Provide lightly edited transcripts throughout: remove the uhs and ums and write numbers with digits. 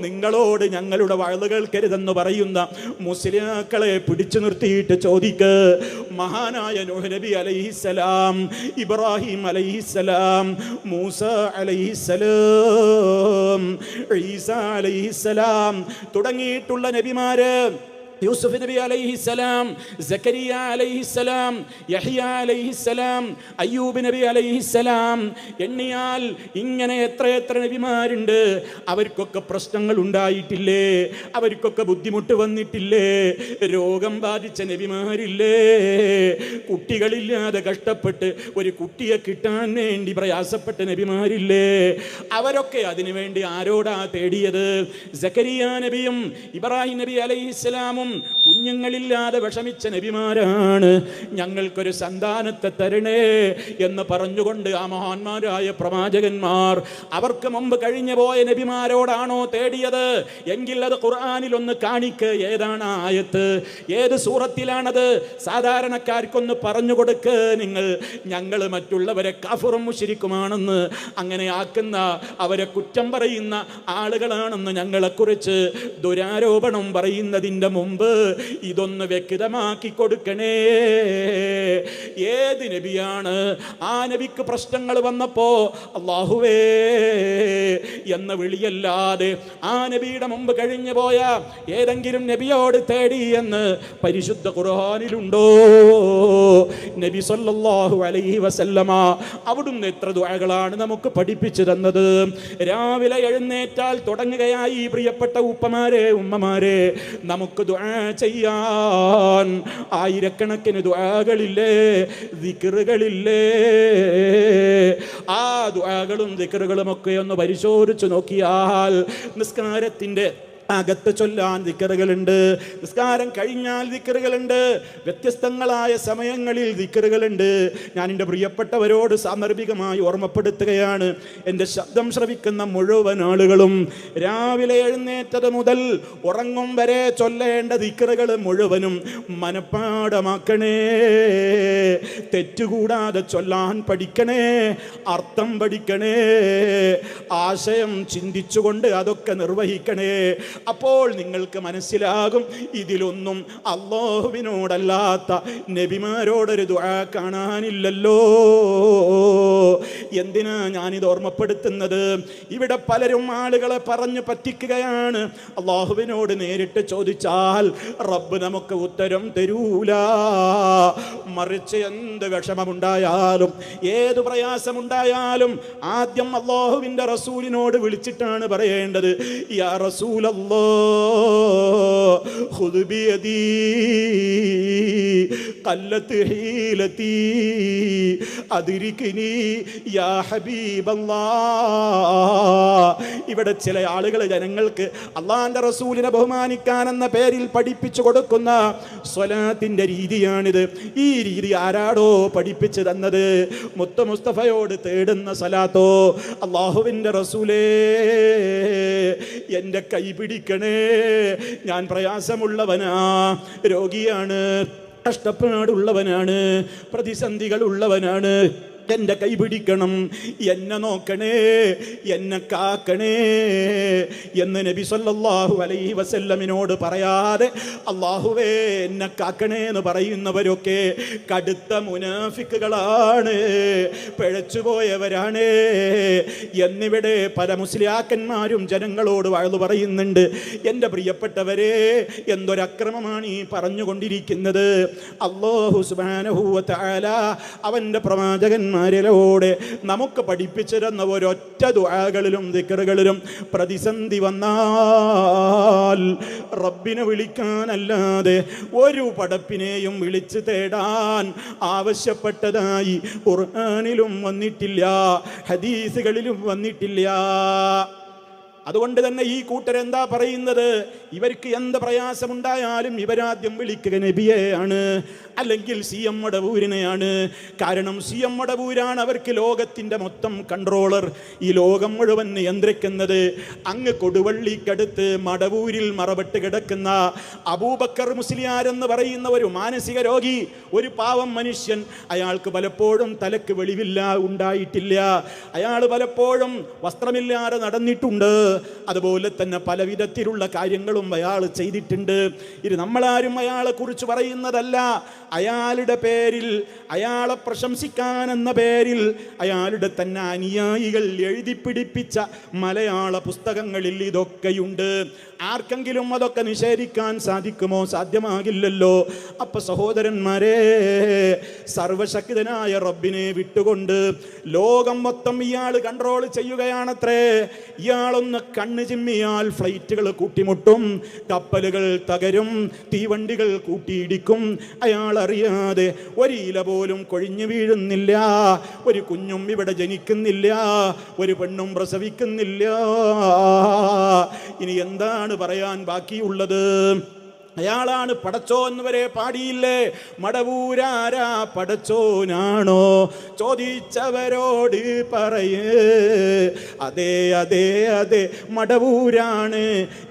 നിങ്ങളോട് ഞങ്ങളുടെ വഅദ് കേൾക്കരുതെന്ന് പറയുന്ന മുസ്ലിംകളെ പിടിച്ചു നിർത്തിയിട്ട് ചോദിക്ക്, മഹാനായ നൂഹ് നബി അലൈഹിസ്സലാം, ഇബ്രാഹിം അലൈഹിസ്സലാം, മൂസ അലൈഹിസ്സലാം, ഈസ അലൈഹിസ്സലാം തുടങ്ങിയിട്ടുള്ള നബിമാര്, യൂസുഫ് നബി അലൈഹിസ്സലാം, സക്കരിയ അലൈഹിസ്സലാം, യഹ്യ അലൈഹിസ്സലാം, അയ്യൂബ് നബി അലൈഹിസ്സലാം, എണ്ണിയാൽ ഇങ്ങനെ എത്ര നബിമാരുണ്ട്. അവർക്കൊക്കെ പ്രശ്നങ്ങൾ ഉണ്ടായിട്ടില്ലേ? അവർക്കൊക്കെ ബുദ്ധിമുട്ട് വന്നിട്ടില്ലേ? രോഗം ബാധിച്ച നബിമാരില്ലേ? കുട്ടികളില്ലാതെ കഷ്ടപ്പെട്ട് ഒരു കുട്ടിയെ കിട്ടാൻ വേണ്ടി പ്രയാസപ്പെട്ട നബിമാരില്ലേ? അവരൊക്കെ അതിനു വേണ്ടി ആരോടാ തേടിയത്? സക്കരിയ നബിയും ഇബ്രാഹിം നബി അലൈഹിസ്സലാമും കുഞ്ഞുങ്ങളില്ലാതെ വിഷമിച്ച നബിമാരാണ്. ഞങ്ങൾക്കൊരു സന്താനത്തെ തരണേ എന്ന് പറഞ്ഞുകൊണ്ട് ആ മഹാന്മാരായ പ്രവാചകന്മാർ അവർക്ക് മുമ്പ് കഴിഞ്ഞു പോയ നബിമാരോടാണോ തേടിയത്? എങ്കിൽ അത് ഖുർആനിൽ ഒന്ന് കാണിക്ക്. ഏതാണ് ആയത്ത്? ഏത് സൂറത്തിലാണത്? സാധാരണക്കാർക്കൊന്ന് പറഞ്ഞു കൊടുക്ക്. ഞങ്ങൾ മറ്റുള്ളവരെ കാഫിറും മുശ്രിക്കുമാണെന്ന് അങ്ങനെ ആക്കുന്ന, അവരെ കുറ്റം പറയുന്ന ആളുകളാണെന്ന് ഞങ്ങളെക്കുറിച്ച് ദുരാരോപണം പറയുന്നതിൻ്റെ മുമ്പ് ഇതൊന്ന് വ്യക്തമാക്കി കൊടുക്കണേ. ഏത് നബിയാണ്? ആ നബിക്ക് പ്രശ്നങ്ങൾ വന്നപ്പോ അല്ലാഹുവേ എന്ന വിളിയല്ലാതെ ആ നബിയുടെ മുമ്പ് കഴിഞ്ഞു പോയ ഏതെങ്കിലും നബിയോട് തേടി എന്ന് പരിശുദ്ധ ഖുർആനിലുണ്ടോ? നബി സല്ലല്ലാഹു അലൈഹി വസല്ലമ അവിടുന്ന് എത്ര ദുആകളാണ് നമുക്ക് പഠിപ്പിച്ചു തന്നത്. രാവിലെ എഴുന്നേറ്റാൽ തുടങ്ങുകയായി പ്രിയപ്പെട്ട ഉപ്പമാരെ, ഉമ്മമാരെ, നമുക്ക് ദുആ ചെയ്യാൻ ആയിരക്കണക്കിന് ദുആകളില്ലേ, ദിക്റുകളില്ലേ? ആ ദുആകളും ദിക്റുകളും ഒക്കെ ഒന്ന് പരിശോധിച്ചു നോക്കിയാൽ നിസ്കാരത്തിൻ്റെ അകത്ത് ചൊല്ലാൻ ദിക്റുകളുണ്ട്, നിസ്കാരം കഴിഞ്ഞാൽ ദിക്റുകളുണ്ട്, വ്യത്യസ്തങ്ങളായ സമയങ്ങളിൽ ദിക്റുകളുണ്ട്. ഞാൻ എൻ്റെ പ്രിയപ്പെട്ടവരോട് സാന്ദർഭികമായി ഓർമ്മപ്പെടുത്തുകയാണ്, എൻ്റെ ശബ്ദം ശ്രവിക്കുന്ന മുഴുവൻ ആളുകളും രാവിലെ എഴുന്നേറ്റത് മുതൽ ഉറങ്ങും വരെ ചൊല്ലേണ്ട ദിക്റുകൾ മുഴുവനും മനഃപ്പാഠമാക്കണേ. തെറ്റുകൂടാതെ ചൊല്ലാൻ പഠിക്കണേ, അർത്ഥം പഠിക്കണേ, ആശയം ചിന്തിച്ചുകൊണ്ട് അതൊക്കെ നിർവഹിക്കണേ. അപ്പോൾ നിങ്ങൾക്ക് മനസ്സിലാകും ഇതിലൊന്നും അല്ലാഹുവിനോടല്ലാത്ത നബിമാരോടൊരു ദുആ കാണാനില്ലല്ലോ. എന്തിനാ ഞാനിത് ഓർമ്മപ്പെടുത്തുന്നത്? ഇവിടെ പലരും ആളുകളെ പറഞ്ഞു പറ്റിക്കുകയാണ്. അല്ലാഹുവിനോട് നേരിട്ട് ചോദിച്ചാൽ റബ്ബ് നമുക്ക് ഉത്തരം തരൂല. മറിച്ച് എന്ത് വിഷമമുണ്ടായാലും ഏത് പ്രയാസമുണ്ടായാലും ആദ്യം അല്ലാഹുവിൻ്റെ റസൂലിനോട് വിളിച്ചിട്ടാണ് പറയേണ്ടത്, യാ റസൂലല്ലാഹ് ഖുദ് ബിയദി ഖല്ലത് ഹീലതി അദ്രിക്നി യാ ഹബീബല്ലാഹ്. ഇവിടെ ചില ആളുകൾ ജനങ്ങൾക്ക് അള്ളാന്റെ റസൂലിനെ ബഹുമാനിക്കാനെന്ന പേരിൽ പഠിപ്പിച്ചു കൊടുക്കുന്ന സ്വലാത്തിന്റെ രീതിയാണിത്. ഈ രീതി ആരാടോ പഠിപ്പിച്ചു തന്നത്? മുത്ത മുസ്തഫയോട് തേടുന്ന സലാത്തോ? അള്ളാഹുവിൻ്റെ റസൂലേ എൻ്റെ കൈ പിടിക്കണേ, ഞാൻ പ്രയാസമുള്ളവനാ, രോഗിയാണ്, കഷ്ടപ്പാടുള്ളവനാണ്, പ്രതിസന്ധികൾ ഉള്ളവനാണ്, എൻ്റെ കൈ പിടിക്കണം, എന്നെ നോക്കണേ, എന്നെ കാക്കണേ എന്ന് നബി സല്ലല്ലാഹു അലൈഹി വസല്ലമിനോട് പറയാതെ അല്ലാഹുവേ എന്നെ കാക്കണേ എന്ന് പറയുന്നവരൊക്കെ കടുത്ത മുനാഫിക്കുകളാണ്, പിഴച്ചുപോയവരാണ് എന്നിവിടെ പല മുസ്ലിയാക്കന്മാരും ജനങ്ങളോട് വഅദ് പറയുന്നുണ്ട്. എൻ്റെ പ്രിയപ്പെട്ടവരെ, എന്തൊരക്രമമാണ് ഈ പറഞ്ഞുകൊണ്ടിരിക്കുന്നത്. അല്ലാഹു സുബ്ഹാനഹു വ തആല അവൻ്റെ പ്രവാചകന്മാർ നമുക്ക് പഠിപ്പിച്ചിരുന്ന ഒരൊറ്റ ദുആകളിലും ദിക്റുകളിലും പ്രതിസന്ധി വന്നാൽ റബ്ബിനെ വിളിക്കാനല്ലാതെ ഒരു പടപ്പിനെയും വിളിച്ചു തേടാൻ ആവശ്യപ്പെട്ടതായി ഖുർആനിലും വന്നിട്ടില്ല, ഹദീസുകളിലും വന്നിട്ടില്ല. അതുകൊണ്ട് തന്നെ ഈ കൂട്ടരെന്താ പറയുന്നത്? ഇവർക്ക് എന്ത് പ്രയാസമുണ്ടായാലും ഇവരാദ്യം വിളിക്കുക നബിയെയാണ്. അല്ലെങ്കിൽ CM മടവൂരിനെയാണ്. കാരണം CM മടവൂരാണ് അവർക്ക് ലോകത്തിൻ്റെ മൊത്തം കൺട്രോളർ, ഈ ലോകം മുഴുവൻ നിയന്ത്രിക്കുന്നത്. അങ്ങ് കൊടുവള്ളിക്കടുത്ത് മടവൂരിൽ മറവിട്ട് കിടക്കുന്ന അബൂബക്കർ മുസ്ലിയാർ എന്ന് പറയുന്ന ഒരു മാനസിക രോഗി, ഒരു പാവം മനുഷ്യൻ. അയാൾക്ക് പലപ്പോഴും തലക്ക് വെളിവില്ല ഉണ്ടായിട്ടില്ല. അയാൾ പലപ്പോഴും വസ്ത്രമില്ലാതെ നടന്നിട്ടുണ്ട്. അതുപോലെ തന്നെ പല വിധത്തിലുള്ള കാര്യങ്ങളും അയാൾ ചെയ്തിട്ടുണ്ട്. ഇത് നമ്മളാരും അയാളെ കുറിച്ച് പറയുന്നതല്ല. അയാളുടെ പേരിൽ, അയാളെ പ്രശംസിക്കാനെന്ന പേരിൽ അയാളുടെ തന്നെ അനുയായികൾ എഴുതി പിടിപ്പിച്ച മലയാള പുസ്തകങ്ങളിൽ ഇതൊക്കെയുണ്ട്. ആർക്കെങ്കിലും അതൊക്കെ നിഷേധിക്കാൻ സാധിക്കുമോ? സാധ്യമാകില്ലല്ലോ. അപ്പൊ സഹോദരന്മാരെ, സർവശക്തനായ റബ്ബിനെ വിട്ടുകൊണ്ട് ലോകം മൊത്തം ഇയാൾ കൺട്രോൾ ചെയ്യുകയാണത്രേ. ഇയാളൊന്ന് കണ്ണ് ചിമ്മിയാൽ ഫ്ലൈറ്റുകൾ കൂട്ടിമുട്ടും, കപ്പലുകൾ തകരും, തീവണ്ടികൾ കൂട്ടിയിടിക്കും. അയാൾ അറിയാതെ ഒരു ഇല പോലും കൊഴിഞ്ഞു വീഴുന്നില്ല, ഒരു കുഞ്ഞും ഇവിടെ ജനിക്കുന്നില്ല, ഒരു പെണ്ണും പ്രസവിക്കുന്നില്ല. ഇനി എന്താണ് പറയാൻ ബാക്കിയുള്ളത്? അയാളാണ് പടച്ചോ എന്ന് വരെ പാടിയില്ലേ? മടവൂരാരാ പടച്ചോനാണോ ചോദിച്ചവരോട് പറയേ, അതെ അതെ അതെ മടവൂരാണ്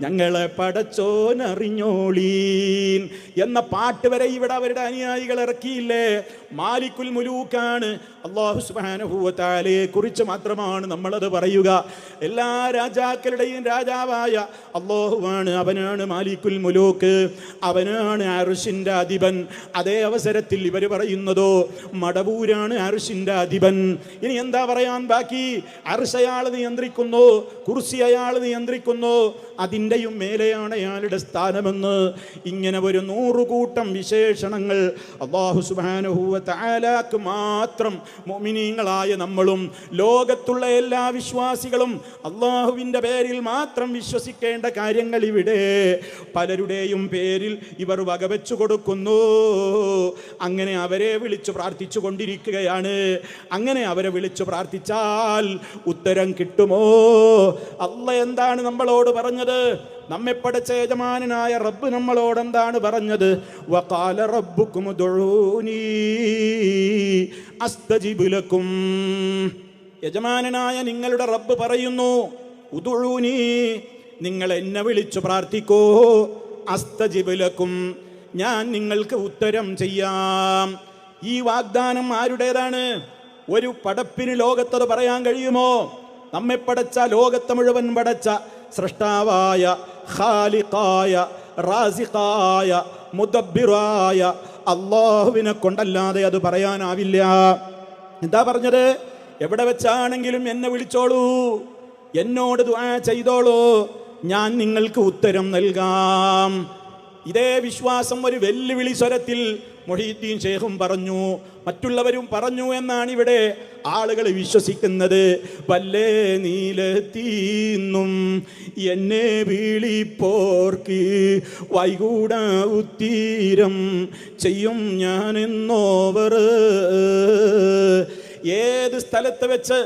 ഞങ്ങളെ പടച്ചോനറിഞ്ഞോളീൻ എന്ന പാട്ട് വരെ ഇവിടെ അവരുടെ അനുയായികൾ ഇറക്കിയില്ലേ? മാലിക്കുൽ മുലൂക്കാണ്, അല്ലാഹു സുബ്ഹാനഹു വ തആലയെ കുറിച്ച് മാത്രമാണ് നമ്മളത് പറയുക. എല്ലാ രാജാക്കളുടെയും രാജാവായ അല്ലാഹുവാണ്, അവനാണ് മാലിക്കുൽ മുലൂക്ക്, അവനാണ് അർശിന്റെ അധിപൻ. അതേ അവസരത്തിൽ ഇവർ പറയുന്നതോ മടവൂരാണ് അർശിന്റെ അധിപൻ. ഇനി എന്താ പറയാൻ ബാക്കി? അർശ് അയാൾ നിയന്ത്രിക്കുന്നു, കുർസി അയാൾ നിയന്ത്രിക്കുന്നു, അതിൻ്റെയും മേലെയാണ് അയാളുടെ സ്ഥാനമെന്ന്. ഇങ്ങനെ ഒരു 100 കൂട്ടം വിശേഷണങ്ങൾ അല്ലാഹു സുബ്ഹാനഹു വ തആലക്ക് മാത്രം മുഅ്മിനീങ്ങളായ നമ്മളും ലോകത്തുള്ള എല്ലാ വിശ്വാസികളും അല്ലാഹുവിൻ്റെ പേരിൽ മാത്രം വിശ്വസിക്കേണ്ട കാര്യങ്ങൾ ഇവിടെ പലരുടെയും പേരിൽ ഇവർ വകവെച്ചു കൊടുക്കുന്നു. അങ്ങനെ അവരെ വിളിച്ചു പ്രാർത്ഥിച്ചു കൊണ്ടിരിക്കുകയാണ്. അങ്ങനെ അവരെ വിളിച്ചു പ്രാർത്ഥിച്ചാൽ ഉത്തരം കിട്ടുമോ? അല്ലാഹ് എന്താണ് നമ്മളോട് പറഞ്ഞത്? നമ്മെ പടച്ച യജമാനനായ റബ്ബ് നമ്മളോട് എന്താണ് പറഞ്ഞത്? വഖാല റബ്ബുക്കും ഉദ്ഊനി അസ്തജിബ് ലക്കും. യജമാനനായ നിങ്ങളുടെ റബ്ബ് പറയുന്നു, ഉദ്ഊനി, നിങ്ങൾ എന്നെ വിളിച്ചു പ്രാർത്ഥിക്കൂ, അസ്തജിബ് ലക്കും, ഞാൻ നിങ്ങൾക്ക് ഉത്തരം ചെയ്യാം. ഈ വാഗ്ദാനം ആരുടേതാണ്? ഒരു പടപ്പിന് ലോകത്തത് പറയാൻ കഴിയുമോ? നമ്മെ പടച്ച, ലോകത്തെ മുഴുവൻ പടച്ച സൃഷ്ടാവായ, ഖാലിഖായ, റാസിഖായ, മുദബ്ബിറായ അല്ലാഹുവിനെ കൊണ്ടല്ലാതെ അത് പറയാനാവില്ല. എന്താ പറഞ്ഞത്? എവിടെ വെച്ചാണെങ്കിലും എന്നെ വിളിച്ചോളൂ, എന്നോട് ദുആ ചെയ്തോളൂ, ഞാൻ നിങ്ങൾക്ക് ഉത്തരം നൽകാം. ഇതേ വിശ്വാസം ഒരു വെല്ലുവിളി സ്വരത്തിൽ മുഹീദ്ദീൻ ഷേഖും പറഞ്ഞു, മറ്റുള്ളവരും പറഞ്ഞു എന്നാണ് ഇവിടെ ആളുകൾ വിശ്വസിക്കുന്നത്. വല്ലേ നീലത്തീന്നും എന്നെ വിളിപ്പോർക്ക് വൈകൂടാ ഉത്തീരം ചെയ്യും ഞാനെന്നോവർ. ഏത് സ്ഥലത്ത് വെച്ച്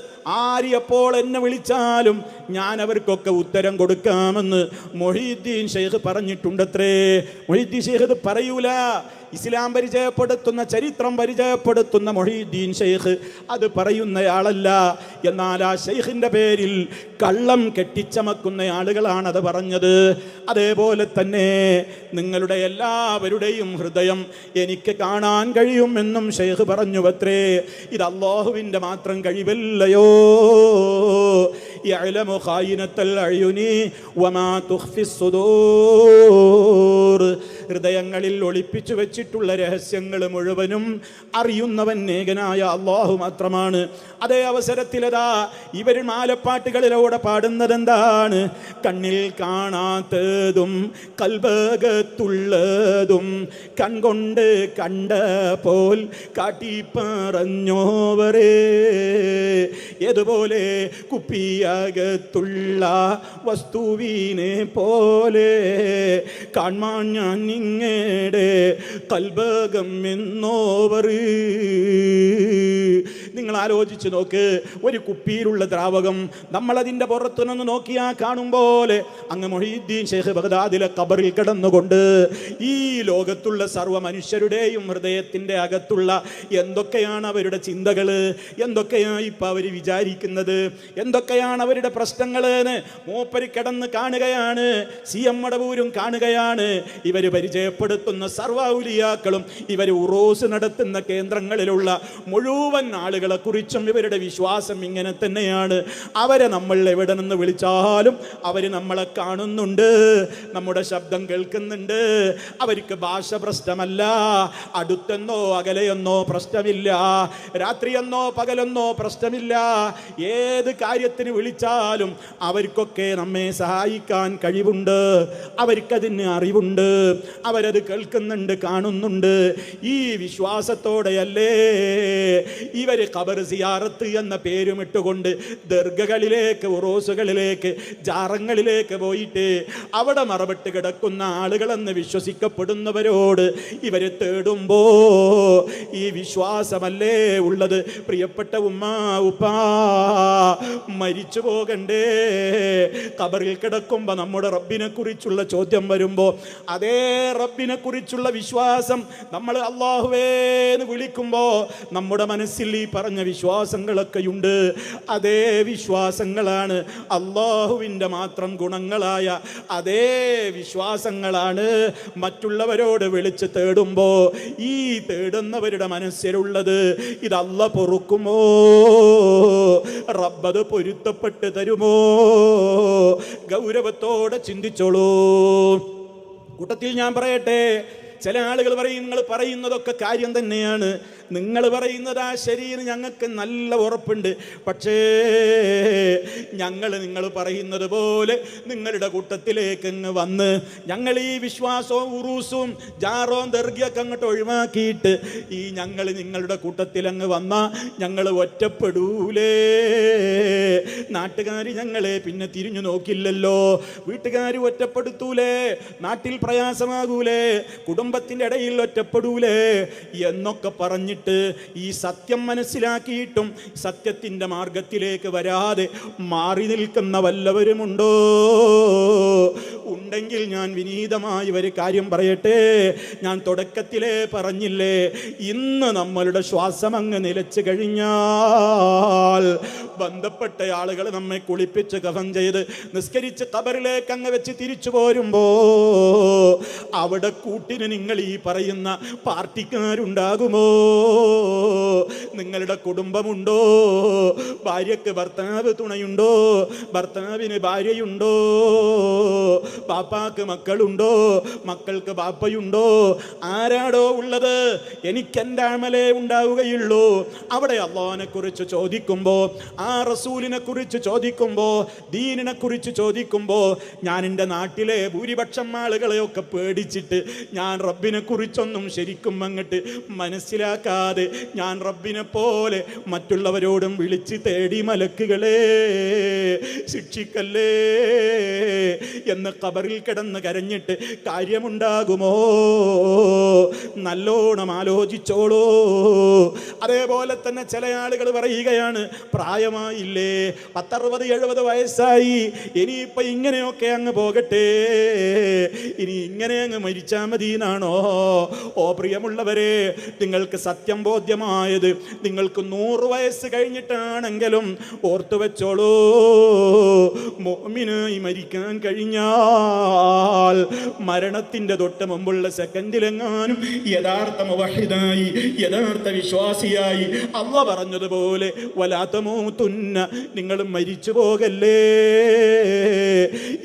ആര്യപ്പോൾ എന്നെ വിളിച്ചാലും ഞാൻ അവർക്കൊക്കെ ഉത്തരം കൊടുക്കാമെന്ന് മുഹീദ്ദീൻ ഷെയ്ഖ് പറഞ്ഞിട്ടുണ്ടത്രേ. മുഹീദ്ദീൻ ഷെയ്ഖ് ഇത് പറയൂല. ഇസ്ലാം പരിചയപ്പെടുത്തുന്ന, ചരിത്രം പരിചയപ്പെടുത്തുന്ന മുഹീദ്ദീൻ ഷെയ്ഖ് അത് പറയുന്നയാളല്ല. എന്നാൽ ആ ഷെയ്ഖിൻ്റെ പേരിൽ കള്ളം കെട്ടിച്ചമക്കുന്ന ആളുകളാണ് അത് പറഞ്ഞത്. അതേപോലെ തന്നെ നിങ്ങളുടെ എല്ലാവരുടെയും ഹൃദയം എനിക്ക് കാണാൻ കഴിയുമെന്നും ഷെയ്ഖ് പറഞ്ഞുവത്രേ. ഇത് അല്ലാഹുവിൻ്റെ മാത്രം കഴിവല്ലയോ? യഅലമു ഖായിനത്തൽ അയുനി വമാ തുഖ്ഫിസ് സുദൂർ. ഹൃദയങ്ങളിൽ ഒളിപ്പിച്ചു വെച്ചിട്ടുള്ള രഹസ്യങ്ങൾ മുഴുവനും അറിയുന്നവൻ ഏകനായ അല്ലാഹു മാത്രമാണ്. അതേ അവസരത്തിലതാ ഇവർ മാലപ്പാട്ടുകളിലൂടെ പാടുന്നത് എന്താണ്? കണ്ണിൽ കാണാത്തതും കൽബകത്തുള്ളതും കൺകൊണ്ട് കണ്ട പോൽ കാട്ടിപ്പറഞ്ഞോവരേ, ഏതുപോലെ കുപ്പിയകത്തുള്ള വസ്തുവിനെ പോലെ കാൺമാൻ ഞാൻ നിങ്ങളുടെ കൽബകം എന്നോവർ. നിങ്ങൾ ആലോചിച്ച് നോക്ക്, ഒരു കുപ്പിയിലുള്ള ദ്രാവകം നമ്മളതിൻ്റെ പുറത്തുനിന്ന് നോക്കിയാൽ കാണും പോലെ അങ്ങ് മുഹീദ്ദീൻ ഷേഖ് ബഗ്ദാദിലെ ഖബറിൽ കിടന്നുകൊണ്ട് ഈ ലോകത്തുള്ള സർവ്വ മനുഷ്യരുടെയും ഹൃദയത്തിൻ്റെ അകത്തുള്ള എന്തൊക്കെയാണ് അവരുടെ ചിന്തകൾ, എന്തൊക്കെയാണ് ഇപ്പം അവർ വിചാരിക്കുന്നത്, എന്തൊക്കെയാണ് അവരുടെ പ്രശ്നങ്ങൾ എന്ന് മൂപ്പര് കിടന്ന് കാണുകയാണ്. CM മടവൂരും കാണുകയാണ്. ഇവർ പരിചയപ്പെടുത്തുന്ന സർവ്വ ഔലിയാക്കളും ഇവർ ഉറൂസ് നടത്തുന്ന കേന്ദ്രങ്ങളിലുള്ള മുഴുവൻ ആളുകളെ കുറിച്ചും ഇവരുടെ വിശ്വാസം ഇങ്ങനെ തന്നെയാണ്. അവരെ നമ്മൾ എവിടെ നിന്ന് വിളിച്ചാലും അവർ നമ്മളെ കാണുന്നുണ്ട്, നമ്മുടെ ശബ്ദം കേൾക്കുന്നുണ്ട്. അവർക്ക് ഭാഷ പ്രശ്നമല്ല, അടുത്തെന്നോ അകലെയെന്നോ പ്രശ്നമില്ല, രാത്രിയെന്നോ പകലെന്നോ പ്രശ്നമില്ല. ഏത് കാര്യത്തിന് വിളിച്ചാലും അവർക്കൊക്കെ നമ്മെ സഹായിക്കാൻ കഴിവുണ്ട്, അവർക്കതിന് അറിവുണ്ട്, അവരത് കേൾക്കുന്നുണ്ട്, കാണുന്നുണ്ട്. ഈ വിശ്വാസത്തോടെയല്ലേ ഇവർ ഖബർ സിയാറത്ത് എന്ന പേരുമിട്ടുകൊണ്ട് ദർഗകളിലേക്ക്, ഉറൂസുകളിലേക്ക്, ജാറങ്ങളിലേക്ക് പോയിട്ട് അവിടെ മറവിട്ട് കിടക്കുന്ന ആളുകളെന്ന് വിശ്വസിക്കപ്പെടുന്നവരോട് ഇവർ തേടുമ്പോ ഈ വിശ്വാസമല്ലേ ഉള്ളത്? പ്രിയപ്പെട്ട ഉമ്മ ഉപ്പാ, മരിച്ചു പോകണ്ടേ? ഖബറിൽ കിടക്കുമ്പോൾ നമ്മുടെ റബ്ബിനെ കുറിച്ചുള്ള ചോദ്യം വരുമ്പോൾ അതേ റബ്ബിനെ കുറിച്ചുള്ള വിശ്വാസം നമ്മൾ അല്ലാഹുവേന്ന് വിളിക്കുമ്പോൾ നമ്മുടെ മനസ്സിൽ ഈ പറഞ്ഞ വിശ്വാസങ്ങളൊക്കെയുണ്ട്. അതേ വിശ്വാസങ്ങളാണ് അല്ലാഹുവിൻ്റെ മാത്രം ഗുണങ്ങളായ അതേ വിശ്വാസങ്ങളാണ് മറ്റുള്ളവരോട് വിളിച്ച് തേടുമ്പോൾ ഈ തേടുന്നവരുടെ മനസ്സിലുള്ളത്. ഇത് അല്ലാഹ് പൊറുക്കുമോ? റബ്ബത് പൊരുത്തപ്പെട്ട് തരുമോ? ഗൗരവത്തോടെ ചിന്തിച്ചോളൂ. കൂട്ടത്തിൽ ഞാൻ പറയട്ടെ, ചില ആളുകൾ പറയും നിങ്ങൾ പറയുന്നതൊക്കെ കാര്യം തന്നെയാണ്, നിങ്ങൾ പറയുന്നതാ ശരിയെന്ന് ഞങ്ങൾക്ക് നല്ല ഉറപ്പുണ്ട്. പക്ഷേ നിങ്ങൾ പറയുന്നത് പോലെ നിങ്ങളുടെ കൂട്ടത്തിലേക്ക് അങ്ങ് വന്ന് ഞങ്ങൾ ഈ വിശ്വാസവും ഉറൂസും ജാറോം ദർഗയൊക്കെ അങ്ങോട്ട് ഒഴിവാക്കിയിട്ട് നിങ്ങളുടെ കൂട്ടത്തിൽ അങ്ങ് വന്നാൽ ഞങ്ങൾ ഒറ്റപ്പെടൂലേ? നാട്ടുകാർ ഞങ്ങളെ പിന്നെ തിരിഞ്ഞു നോക്കില്ലല്ലോ, വീട്ടുകാർ ഒറ്റപ്പെടുത്തൂലേ, നാട്ടിൽ പ്രയാസമാകൂലേ, കുടുംബത്തിൻ്റെ ഇടയിൽ ഒറ്റപ്പെടൂലേ എന്നൊക്കെ പറഞ്ഞിട്ട് ഈ സത്യം മനസ്സിലാക്കിയിട്ടും സത്യത്തിൻ്റെ മാർഗത്തിലേക്ക് വരാതെ മാറി നിൽക്കുന്ന വല്ലവരുമുണ്ടോ? ഉണ്ടെങ്കിൽ ഞാൻ വിനീതമായി ഒരു കാര്യം പറയട്ടെ. ഞാൻ തുടക്കത്തിലേ പറഞ്ഞില്ലേ, ഇന്ന് നമ്മളുടെ ശ്വാസം അങ്ങ് നിലച്ചു കഴിഞ്ഞാൽ ബന്ധപ്പെട്ട ആളുകൾ നമ്മെ കുളിപ്പിച്ച് കഫൻ ചെയ്ത് നിസ്കരിച്ച് ഖബറിലേക്ക് അങ്ങ് വെച്ച് തിരിച്ചു പോരുമ്പോ അവിടെ കൂട്ടിന് നിങ്ങൾ ഈ പറയുന്ന പാർട്ടിക്കാരുണ്ടാകുമോ? നിങ്ങളുടെ കുടുംബമുണ്ടോ? ഭാര്യക്ക് ഭർത്താവ് തുണയുണ്ടോ? ഭർത്താവിന് ഭാര്യയുണ്ടോ? പാപ്പാക്ക് മക്കളുണ്ടോ? മക്കൾക്ക് പാപ്പയുണ്ടോ? ആരാടോ ഉള്ളത്? എനിക്കെൻ്റെ അമലേ ഉണ്ടാവുകയുള്ളൂ. അവിടെ അല്ലാഹുവിനെ കുറിച്ച് ചോദിക്കുമ്പോൾ, ആ റസൂലിനെ കുറിച്ച് ചോദിക്കുമ്പോൾ, ദീനിനെ കുറിച്ച് ചോദിക്കുമ്പോൾ ഞാൻ എൻ്റെ നാട്ടിലെ ഭൂരിപക്ഷം ആളുകളെയൊക്കെ പേടിച്ചിട്ട് ഞാൻ റബ്ബിനെ കുറിച്ചൊന്നും ശരിക്കും അങ്ങോട്ട് മനസ്സിലാക്കാതെ ഞാൻ റബ്ബിനെ പോലെ മറ്റുള്ളവരോടും വിളിച്ച് തേടി മലക്കുകളെ ശിക്ഷിക്കല്ലേ എന്ന് ഖബറിൽ കിടന്ന് കരഞ്ഞിട്ട് കാര്യമുണ്ടാകുമോ? നല്ലോണം ആലോചിച്ചോളൂ. അതേപോലെ തന്നെ ചില ആളുകൾ പറയുകയാണ്, പ്രായമായില്ലേ, 60-70 വയസ്സായി, ഇനിയിപ്പോൾ ഇങ്ങനെയൊക്കെ അങ്ങ് പോകട്ടെ, ഇനി ഇങ്ങനെ അങ്ങ് മരിച്ചാൽ മതി എന്നാണോ? ഓ പ്രിയമുള്ളവരെ, നിങ്ങൾക്ക് സത്യം ബോധ്യമായത് നിങ്ങൾക്ക് 100 വയസ്സ് കഴിഞ്ഞിട്ടാണെങ്കിലും ഓർത്തു വെച്ചോളൂ, മുഅ്മിനായി മരിക്കാൻ കഴിഞ്ഞാൽ മരണത്തിൻ്റെ തൊട്ട് മുമ്പുള്ള സെക്കൻഡിലെങ്ങാനും യഥാർത്ഥ മുവഹിദായി, യഥാർത്ഥ വിശ്വാസിയായി അല്ലാഹ് പറഞ്ഞതുപോലെ വലാ തമൂതുന്ന, നിങ്ങൾ മരിച്ചു പോകല്ലേ,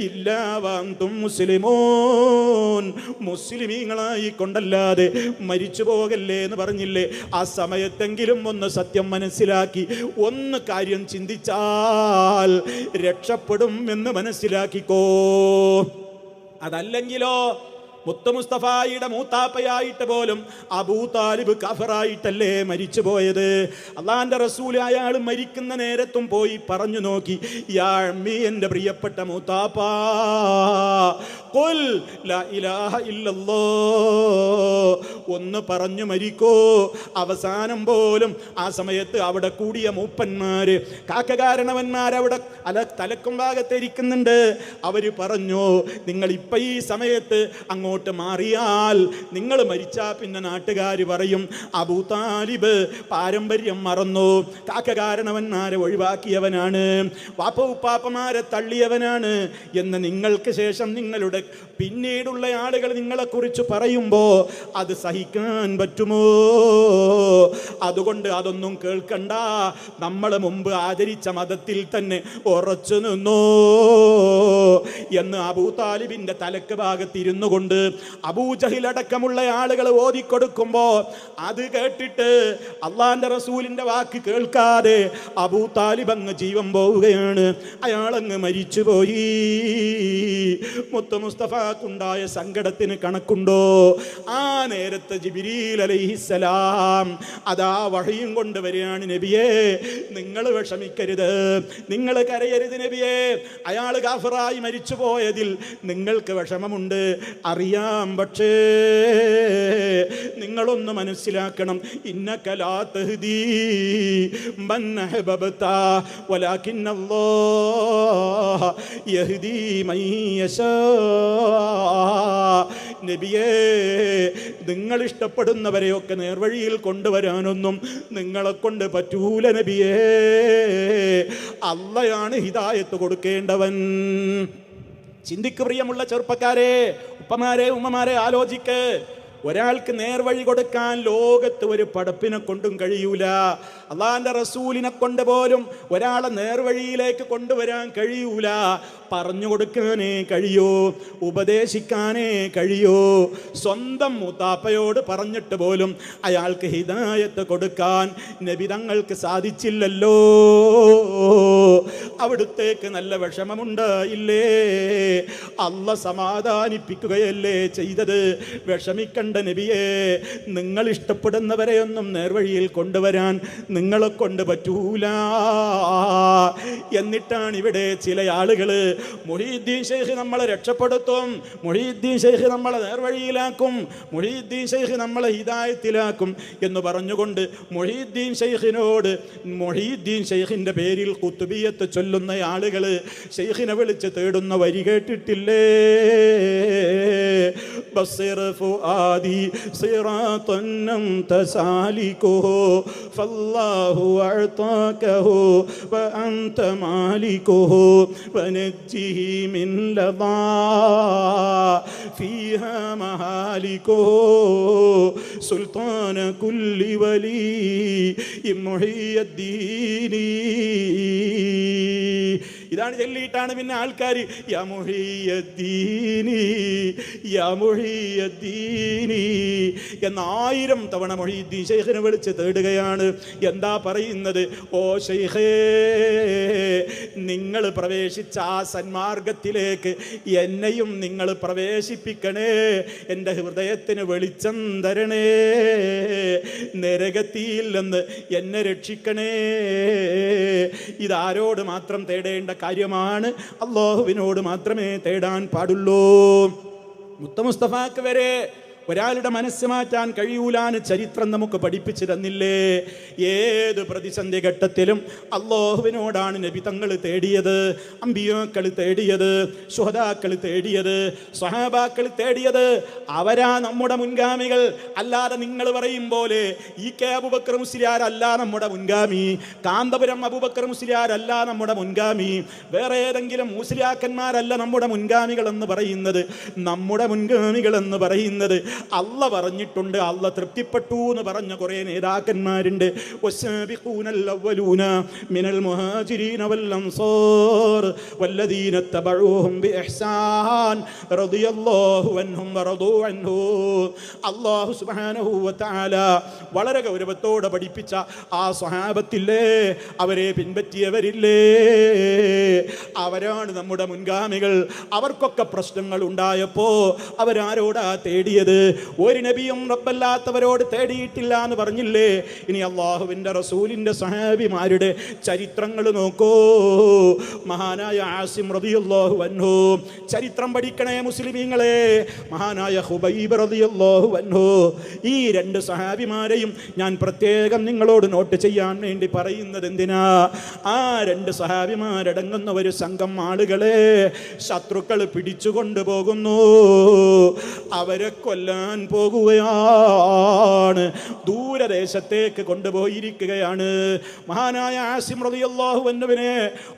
ഇല്ലാ വഅൻതും മുസ്ലിമൂൻ, മുസ്ലിമീങ്ങളായി കൊണ്ടല്ലാതെ മരിച്ചു പോകല്ലേ എന്ന് പറഞ്ഞില്ലേ? ആ സമയത്തെങ്കിലും ഒന്ന് സത്യം മനസ്സിലാക്കി ഒന്ന് കാര്യം ചിന്തിച്ചാൽ രക്ഷപ്പെടും എന്ന് മനസ്സിലാക്കിക്കോ. അതല്ലെങ്കിലോ മുത്ത് മുസ്തഫായുടെ മൂത്താപ്പയായിട്ട് പോലും അബൂ താലിബ് കഫറായിട്ടല്ലേ മരിച്ചു പോയത്? അള്ളാന്റെ റസൂൽ അയാൾ മരിക്കുന്ന നേരത്തും പോയി പറഞ്ഞു നോക്കി, യാ അമ്മി, എൻ്റെ പ്രിയപ്പെട്ട മൂത്താപ്പ, ഖുൽ ലാ ഇലാഹ ഇല്ലല്ലാഹ്, ഒന്ന് പറഞ്ഞു മരിക്കോ. അവസാനം പോലും ആ സമയത്ത് അവിടെ കൂടിയ മൂപ്പന്മാര്, കാക്കകാരണവന്മാർ അവിടെ തലക്കും ഭാഗത്തിരിക്കുന്നുണ്ട്. അവര് പറഞ്ഞു, നിങ്ങൾ ഇപ്പൊ ഈ സമയത്ത് അങ്ങോട്ട് മാറിയാൽ നിങ്ങൾ മരിച്ചാ പിന്നെ നാട്ടുകാർ പറയും അബൂ താലിബ് പാരമ്പര്യം മറന്നു, കാക്കകാരണവന്മാരെ ഒഴിവാക്കിയവനാണ്, വാപ്പ ഉപ്പാപ്പമാരെ തള്ളിയവനാണ് എന്ന് നിങ്ങൾക്ക് ശേഷം നിങ്ങളുടെ പിന്നീടുള്ള ആളുകൾ നിങ്ങളെക്കുറിച്ച് പറയുമ്പോ അത് സഹിക്കാൻ പറ്റുമോ? അതുകൊണ്ട് അതൊന്നും കേൾക്കണ്ട, നമ്മൾ മുമ്പ് ആചരിച്ച മതത്തിൽ തന്നെ ഉറച്ചു നിന്നോ എന്ന് അബൂ താലിബിന്റെ തലക്ക് ഭാഗത്തിരുന്നു കൊണ്ട് അബൂജഹിൽ അടക്കമുള്ള ആളുകൾ ഓതിക്കൊടുക്കുമ്പോ അത് കേട്ടിട്ട് അള്ളാന്റെ റസൂലിന്റെ വാക്ക് കേൾക്കാതെ അബൂ താലിബ് അങ്ങ് ജീവൻ പോവുകയാണ്. അയാളങ്ങ് മരിച്ചുപോയി. മുത്ത് മുസ്തഫാക്കുണ്ടായ സങ്കടത്തിന് കണക്കുണ്ടോ? ആ നേരത്തെ ജിബ്രീൽ അലൈഹിസ്സലാം അതാ വഹയും കൊണ്ടുവരികയാണ്. നബിയേ, നിങ്ങൾ വിഷമിക്കരുത്, നിങ്ങൾ കരയരുത് നബിയേ, അയാൾ കാഫിറായി മരിച്ചു പോയതിൽ നിങ്ങൾക്ക് വിഷമമുണ്ട് അറിയാം, പക്ഷേ നിങ്ങളൊന്ന് മനസ്സിലാക്കണം, ഇന്നക ലാ തഹ്ദീ മൻ അഹ്ബബ്ത വലാകിന്നല്ലാഹ യഹ്ദീ മൻ യശാ. നബിയേ, നിങ്ങൾ ഇഷ്ടപ്പെടുന്നവരെയൊക്കെ നേർവഴിയിൽ കൊണ്ടുവരാനൊന്നും നിങ്ങളെ കൊണ്ട് പറ്റൂല നബിയേ, അള്ളയാണ് ഹിദായത്ത് കൊടുക്കേണ്ടവൻ. ചിന്തിക്ക് പ്രിയമുള്ള ചെറുപ്പക്കാരെ, ഉപ്പമാരെ, ഉമ്മമാരെ, ആലോചിക്ക്. ഒരാൾക്ക് നേർവഴി കൊടുക്കാൻ ലോകത്ത് ഒരു പടപ്പിനെ കൊണ്ടും കഴിയൂല. അള്ളാന്റെ റസൂലിനെ കൊണ്ട് പോലും ഒരാളെ നേർവഴിയിലേക്ക് കൊണ്ടുവരാൻ കഴിയൂല. പറഞ്ഞു കൊടുക്കാനേ കഴിയൂ, ഉപദേശിക്കാനേ കഴിയൂ. സ്വന്തം മൂത്താപ്പയോട് പറഞ്ഞിട്ട് പോലും അയാൾക്ക് ഹിദായത്ത് കൊടുക്കാൻ നബി തങ്ങൾക്ക് സാധിച്ചില്ലല്ലോ. അവിടുത്തേക്ക് നല്ല വിഷമമുണ്ടായില്ലേ? അള്ള സമാധാനിപ്പിക്കുകയല്ലേ ചെയ്തത്. വിഷമിക്കണ്ട നബിയേ, നിങ്ങൾ ഇഷ്ടപ്പെടുന്നവരെയൊന്നും നേർവഴിയിൽ കൊണ്ടുവരാൻ നിങ്ങളെ കൊണ്ട് പറ്റൂല. എന്നിട്ടാണ് ഇവിടെ ചില ആളുകള് മുഹീദ്ദീൻ ശൈഖ് നമ്മളെ രക്ഷപ്പെടുത്തും, മുഹീദ്ദീൻ ശൈഖ് നമ്മളെ നേർവഴിയിലാക്കും, മുഹീദ്ദീൻ ശൈഖ് നമ്മളെ ഹിദായത്തിലാക്കും എന്ന് പറഞ്ഞുകൊണ്ട് മുഹീദ്ദീൻ ശൈഖിനോട്, മുഹീദ്ദീൻ ശൈഖിന്റെ പേരിൽ ഖുത്ബിയത്ത് ചൊല്ലുന്ന ആളുകള് ശൈഖിനെ വിളിച്ച് തേടുന്ന വരി കേട്ടിട്ടില്ലേ? ബസ്സിർ ഫുആദി സിറാത്തൻ അൻത സാലികുഹു ഫല്ലാഹു അഅതാകഹു വഅൻത മാലികുഹു വനജ്ജിഹി മിൻ ലദാ ഫീഹാ മഹാലികുഹു സുൽത്താന കുല്ലി വലി മുഹിയദ്ദീനി. ഇതാണ് ചൊല്ലിയിട്ടാണ് പിന്നെ ആൾക്കാർ യാ മുഹിയദ്ദീനി യാ മുഹിയദ്ദീനി എന്ന 1000 തവണ മുഹീദ്ദീൻ ശൈഖിനെ വിളിച്ച് തേടുകയാണ്. എന്താ പറയുന്നത്? ഓ ശൈഖേ, നിങ്ങൾ പ്രവേശിച്ച ആ സന്മാർഗത്തിലേക്ക് എന്നെയും നിങ്ങൾ പ്രവേശിപ്പിക്കണേ, എൻ്റെ ഹൃദയത്തിന് വെളിച്ചം തരണേ, നരകത്തിയിൽ നിന്ന് എന്നെ രക്ഷിക്കണേ. ഇതാരോട് മാത്രം തേടേണ്ട കാര്യമാണ്? അല്ലാഹുവിനോട് മാത്രമേ തേടാൻ പാടുള്ളൂ. മുത്ത മുസ്തഫാക്ക് വരെ ഒരാളുടെ മനസ്സ് മാറ്റാൻ കഴിയൂലാന്ന് ചരിത്രം നമുക്ക് പഠിപ്പിച്ചു തന്നില്ലേ? ഏത് പ്രതിസന്ധി ഘട്ടത്തിലും അല്ലാഹുവിനോടാണ് നബി തങ്ങൾ തേടിയത്, അമ്പിയാക്കൾ തേടിയത്, ശുഹദാക്കൾ തേടിയത്, സ്വഹാബാക്കൾ തേടിയത്. അവരാ നമ്മുടെ മുൻഗാമികൾ. അല്ലാതെ നിങ്ങൾ പറയും പോലെ ഈ കെ അബൂബക്കർ മുസ്ലിയാരല്ല നമ്മുടെ മുൻഗാമി, കാന്തപുരം അബൂബക്കർ മുസ്ലിയാരല്ല നമ്മുടെ മുൻഗാമി, വേറെ ഏതെങ്കിലും മുസ്ലിയാക്കന്മാരല്ല നമ്മുടെ മുൻഗാമികൾ എന്ന് പറയുന്നത്. നമ്മുടെ മുൻഗാമികൾ എന്ന് പറയുന്നത് അല്ല പറഞ്ഞിട്ടുണ്ട്, അല്ല തൃപ്തിപ്പെട്ടു എന്ന് പറഞ്ഞ കുറേ നേതാക്കന്മാരുണ്ട്. വസ്സാബിഖൂനൽ അവ്വലൂന മിനൽ മുഹാജിരീന വൽ അൻസാർ വല്ലദീന തബഊഹും ബിഇഹ്സാൻ റളിയല്ലാഹു അൻഹും വറദൂ അൻഹു. അല്ലാഹു സുബ്ഹാനഹു വ തആല വളരെ ഗൗരവത്തോടെ പഠിപ്പിച്ച ആ സ്വഹാബത്തില്ലേ, അവരെ പിൻപറ്റിയവരില്ലേ, അവരാണ് നമ്മുടെ മുൻഗാമികൾ. അവർക്കൊക്കെ പ്രശ്നങ്ങൾ ഉണ്ടായപ്പോ അവരാരോടാ തേടിയത്? ഒരു നബിയും റബ്ബല്ലാത്തവരോട് തേടിയിട്ടില്ല എന്ന് പറഞ്ഞില്ലേ? ഇനി അള്ളാഹുവിൻ്റെ റസൂലിൻ്റെ സഹാബിമാരുടെ ചരിത്രങ്ങൾ നോക്കൂ. മഹാനായ ആസിം റളിയല്ലാഹു അൻഹു, ചരിത്രം പഠിക്കണേ മുസ്ലിമീങ്ങളെ. മഹാനായ ഖുബൈബ് റളിയല്ലാഹു അൻഹു, ഈ രണ്ട് സഹാബിമാരെയും ഞാൻ പ്രത്യേകം നിങ്ങളോട് നോട്ട് ചെയ്യാൻ വേണ്ടി പറയുന്നത് എന്തിനാ? ആ രണ്ട് സഹാബിമാരടങ്ങുന്ന ഒരു സംഘം ആളുകളെ ശത്രുക്കൾ പിടിച്ചു കൊണ്ടുപോകുന്നു. അവരെ കൊല്ലാൻ പോകുകയാണ്, ദൂരദേശത്തേക്ക് കൊണ്ടുപോയിരിക്കുകയാണ്. മഹാനായ ആസിം റളിയല്ലാഹു അൻഹുവിനെ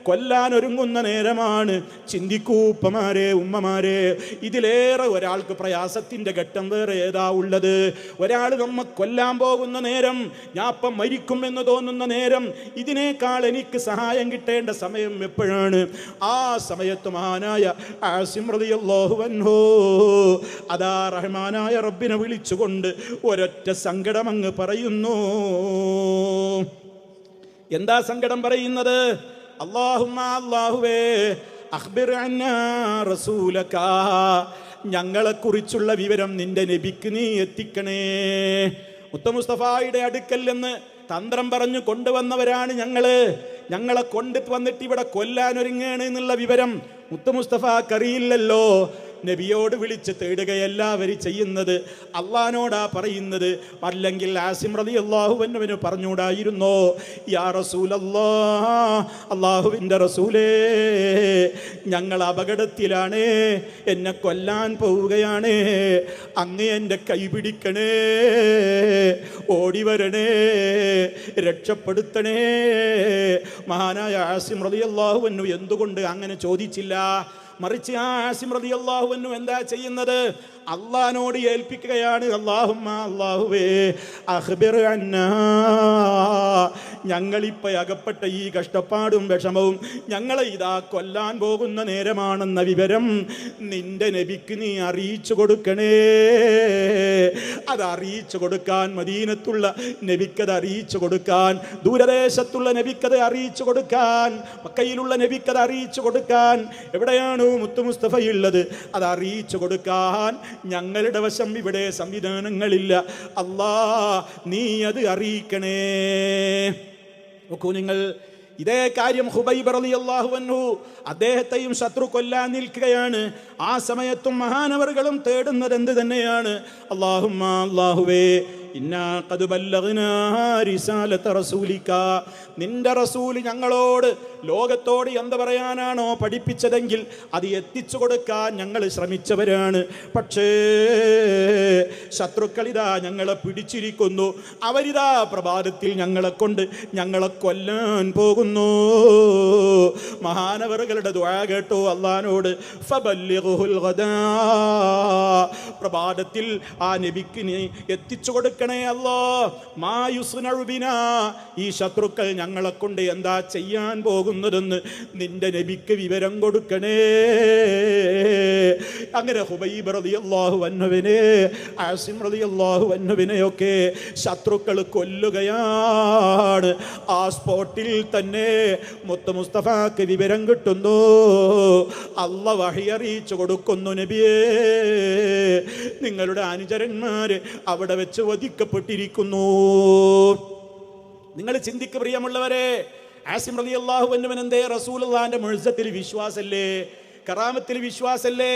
കൊല്ലാൻ ഒരുങ്ങുന്ന നേരമാണ്. ചിന്തിക്കൂ ഉപ്പമാരെ, ഉമ്മമാരെ, ഇതിലേറെ ഒരാൾക്ക് പ്രയാസത്തിൻ്റെ ഘട്ടം വേറെ ഏതാ ഉള്ളത്? ഒരാൾ നമ്മ കൊല്ലാൻ പോകുന്ന നേരം, ഞാൻ അപ്പം മരിക്കും എന്ന് തോന്നുന്ന നേരം, ഇതിനേക്കാൾ എനിക്ക് സഹായം കിട്ടേണ്ട സമയം എപ്പോഴാണ്? ആ സമയത്ത് മഹാനായ ആസിം റളിയല്ലാഹു അൻഹു അതാ റഹ്മാനായ റബ്ബിനെ വിളിച്ചുകൊണ്ട് ഒരൊറ്റ സങ്കടം അങ്ങ് പറയുന്നു. എന്താ സങ്കടം പറയുന്നത്? അല്ലാഹുമ്മ, അല്ലാഹുവേ, അഖ്ബിർ അന്നാ റസൂലക, ഞങ്ങളെക്കുറിച്ചുള്ള വിവരം നിന്റെ നബിക്ക് നീ എത്തിക്കണേ. മുസ്തഫയുടെ അടുക്കൽ നിന്ന് തന്ത്രം പറഞ്ഞു കൊണ്ടുവന്നവരാണ് ഞങ്ങളെ കൊണ്ട് വന്നിട്ട് ഇവിടെ കൊല്ലാനൊരുങ്ങാണ് എന്നുള്ള വിവരം മുസ്തഫക്കറിയില്ലല്ലോ. നബിയോട് വിളിച്ച് തേടുകയല്ല അവർ ചെയ്യുന്നത്, അള്ളാനോടാ പറയുന്നത്. അല്ലെങ്കിൽ ആസിം റളിയല്ലാഹു അൻഹുവിന് പറഞ്ഞുകൂടായിരുന്നോ? യാ റസൂലല്ലാഹ്, അള്ളാഹുവിൻ്റെ റസൂലേ, ഞങ്ങൾ അപകടത്തിലാണ്, എന്നെ കൊല്ലാൻ പോവുകയാണ്, അങ്ങ് എൻ്റെ കൈ പിടിക്കണേ, ഓടി വരണേ, രക്ഷപ്പെടുത്തണേ. മഹാനായ ആസിം റളിയല്ലാഹു അൻഹു എന്തുകൊണ്ട് അങ്ങനെ ചോദിച്ചില്ല? മറിച്ച് ആ ആസിം റളിയല്ലാഹു അൻഹു എന്താ ചെയ്യുന്നത്? അള്ളാനോട് ഏൽപ്പിക്കുകയാണ്. അല്ലാഹുമ്മ, അല്ലാഹുവേ, അഖ്ബിർ അന്നാ, ഞങ്ങളിപ്പോൾ അകപ്പെട്ട ഈ കഷ്ടപ്പാടും വിഷമവും, ഞങ്ങളെ ഇതാ കൊല്ലാൻ പോകുന്ന നേരമാണെന്ന വിവരം നിന്റെ നബിക്ക് നീ അറിയിച്ചു കൊടുക്കണേ. അത് അറിയിച്ചു കൊടുക്കാൻ, മദീനത്തുള്ള നബിക്കത് അറിയിച്ചു കൊടുക്കാൻ, ദൂരദേശത്തുള്ള നബിക്കത് അറിയിച്ചു കൊടുക്കാൻ, മക്കയിലുള്ള നബിക്കത് അറിയിച്ചു കൊടുക്കാൻ, എവിടെയാണോ മുസ്തഫയുള്ളത് അത് അറിയിച്ചു കൊടുക്കാൻ ഞങ്ങളുടെ വശം ഇവിടെ സംവിധാനങ്ങളില്ല. അല്ലാ, നീ അത് അറിയിക്കണേ. നോക്കൂ നിങ്ങൾ, ഇതേ കാര്യം ഖുബൈബ് റളിയല്ലാഹു അൻഹു അദ്ദേഹത്തെയും ശത്രു കൊല്ലാൻ നിൽക്കുകയാണ്. ആ സമയത്തും മഹാനവറുകളും തേടുന്നത് എന്ത് തന്നെയാണ്? അല്ലാഹുമ്മ, അല്ലാഹുവേ, ഇന്നാ ഖദ് ബല്ലഗ്നാ റിസാലത റസൂലിക, നിന്റെ റസൂൽ ഞങ്ങളോട് ലോകത്തോട് എന്ത് പറയാനാണോ പഠിപ്പിച്ചതെങ്കിൽ അത് എത്തിച്ചു കൊടുക്കാൻ ഞങ്ങൾ ശ്രമിച്ചവരാണ്. പക്ഷേ ശത്രുക്കളിതാ ഞങ്ങളെ പിടിച്ചിരിക്കുന്നു, അവരിതാ പ്രഭാതത്തിൽ ഞങ്ങളെ കൊല്ലാൻ പോകുന്നു. മഹാനവറുകളുടെ ദുആ കേട്ടോ അല്ലാഹുവോട്, ഫബല്ലിഗ്ഹുൽ ഗദാ, പ്രഭാതത്തിൽ ആ നബിക്ക് നീ എത്തിച്ചു കൊടുക്കണേ അല്ലാഹ്. മാ യുസ്നഉ ബിനാ, ഈ ശത്രുക്കൾ ഞങ്ങളെ കൊണ്ട് എന്താ ചെയ്യാൻ പോകുന്നതെന്ന് നിന്റെ നബിക്ക് വിവരം കൊടുക്കണേ. അങ്ങനെ ഖുബൈബ് റളിയല്ലാഹു അൻഹുവിനെ, ആസിം റളിയല്ലാഹു അൻഹുവിനെയൊക്കെ ശത്രുക്കൾ കൊല്ലുകയാണ്. ആ സ്പോട്ടിൽ തന്നെ മുസ്തഫാക്ക് വിവരം കിട്ടുന്നു. അല്ലാഹ് വഹി അറിയിച്ചു കൊടുക്കുന്നു, നബിയേ, നിങ്ങളുടെ അനുചരന്മാര് അവിടെ വെച്ച് വധിക്കപ്പെട്ടിരിക്കുന്നു. നിങ്ങൾ ചിന്തിക്ക് പ്രിയമുള്ളവരെ, ആസിം റളിയല്ലാഹു അൻഹുവിന് എന്തേ? റസൂലുള്ളാഹിന്റെ മുഅ്ജിസത്തിൽ വിശ്വാസല്ലേ, കറാമത്തിൽ വിശ്വാസല്ലേ?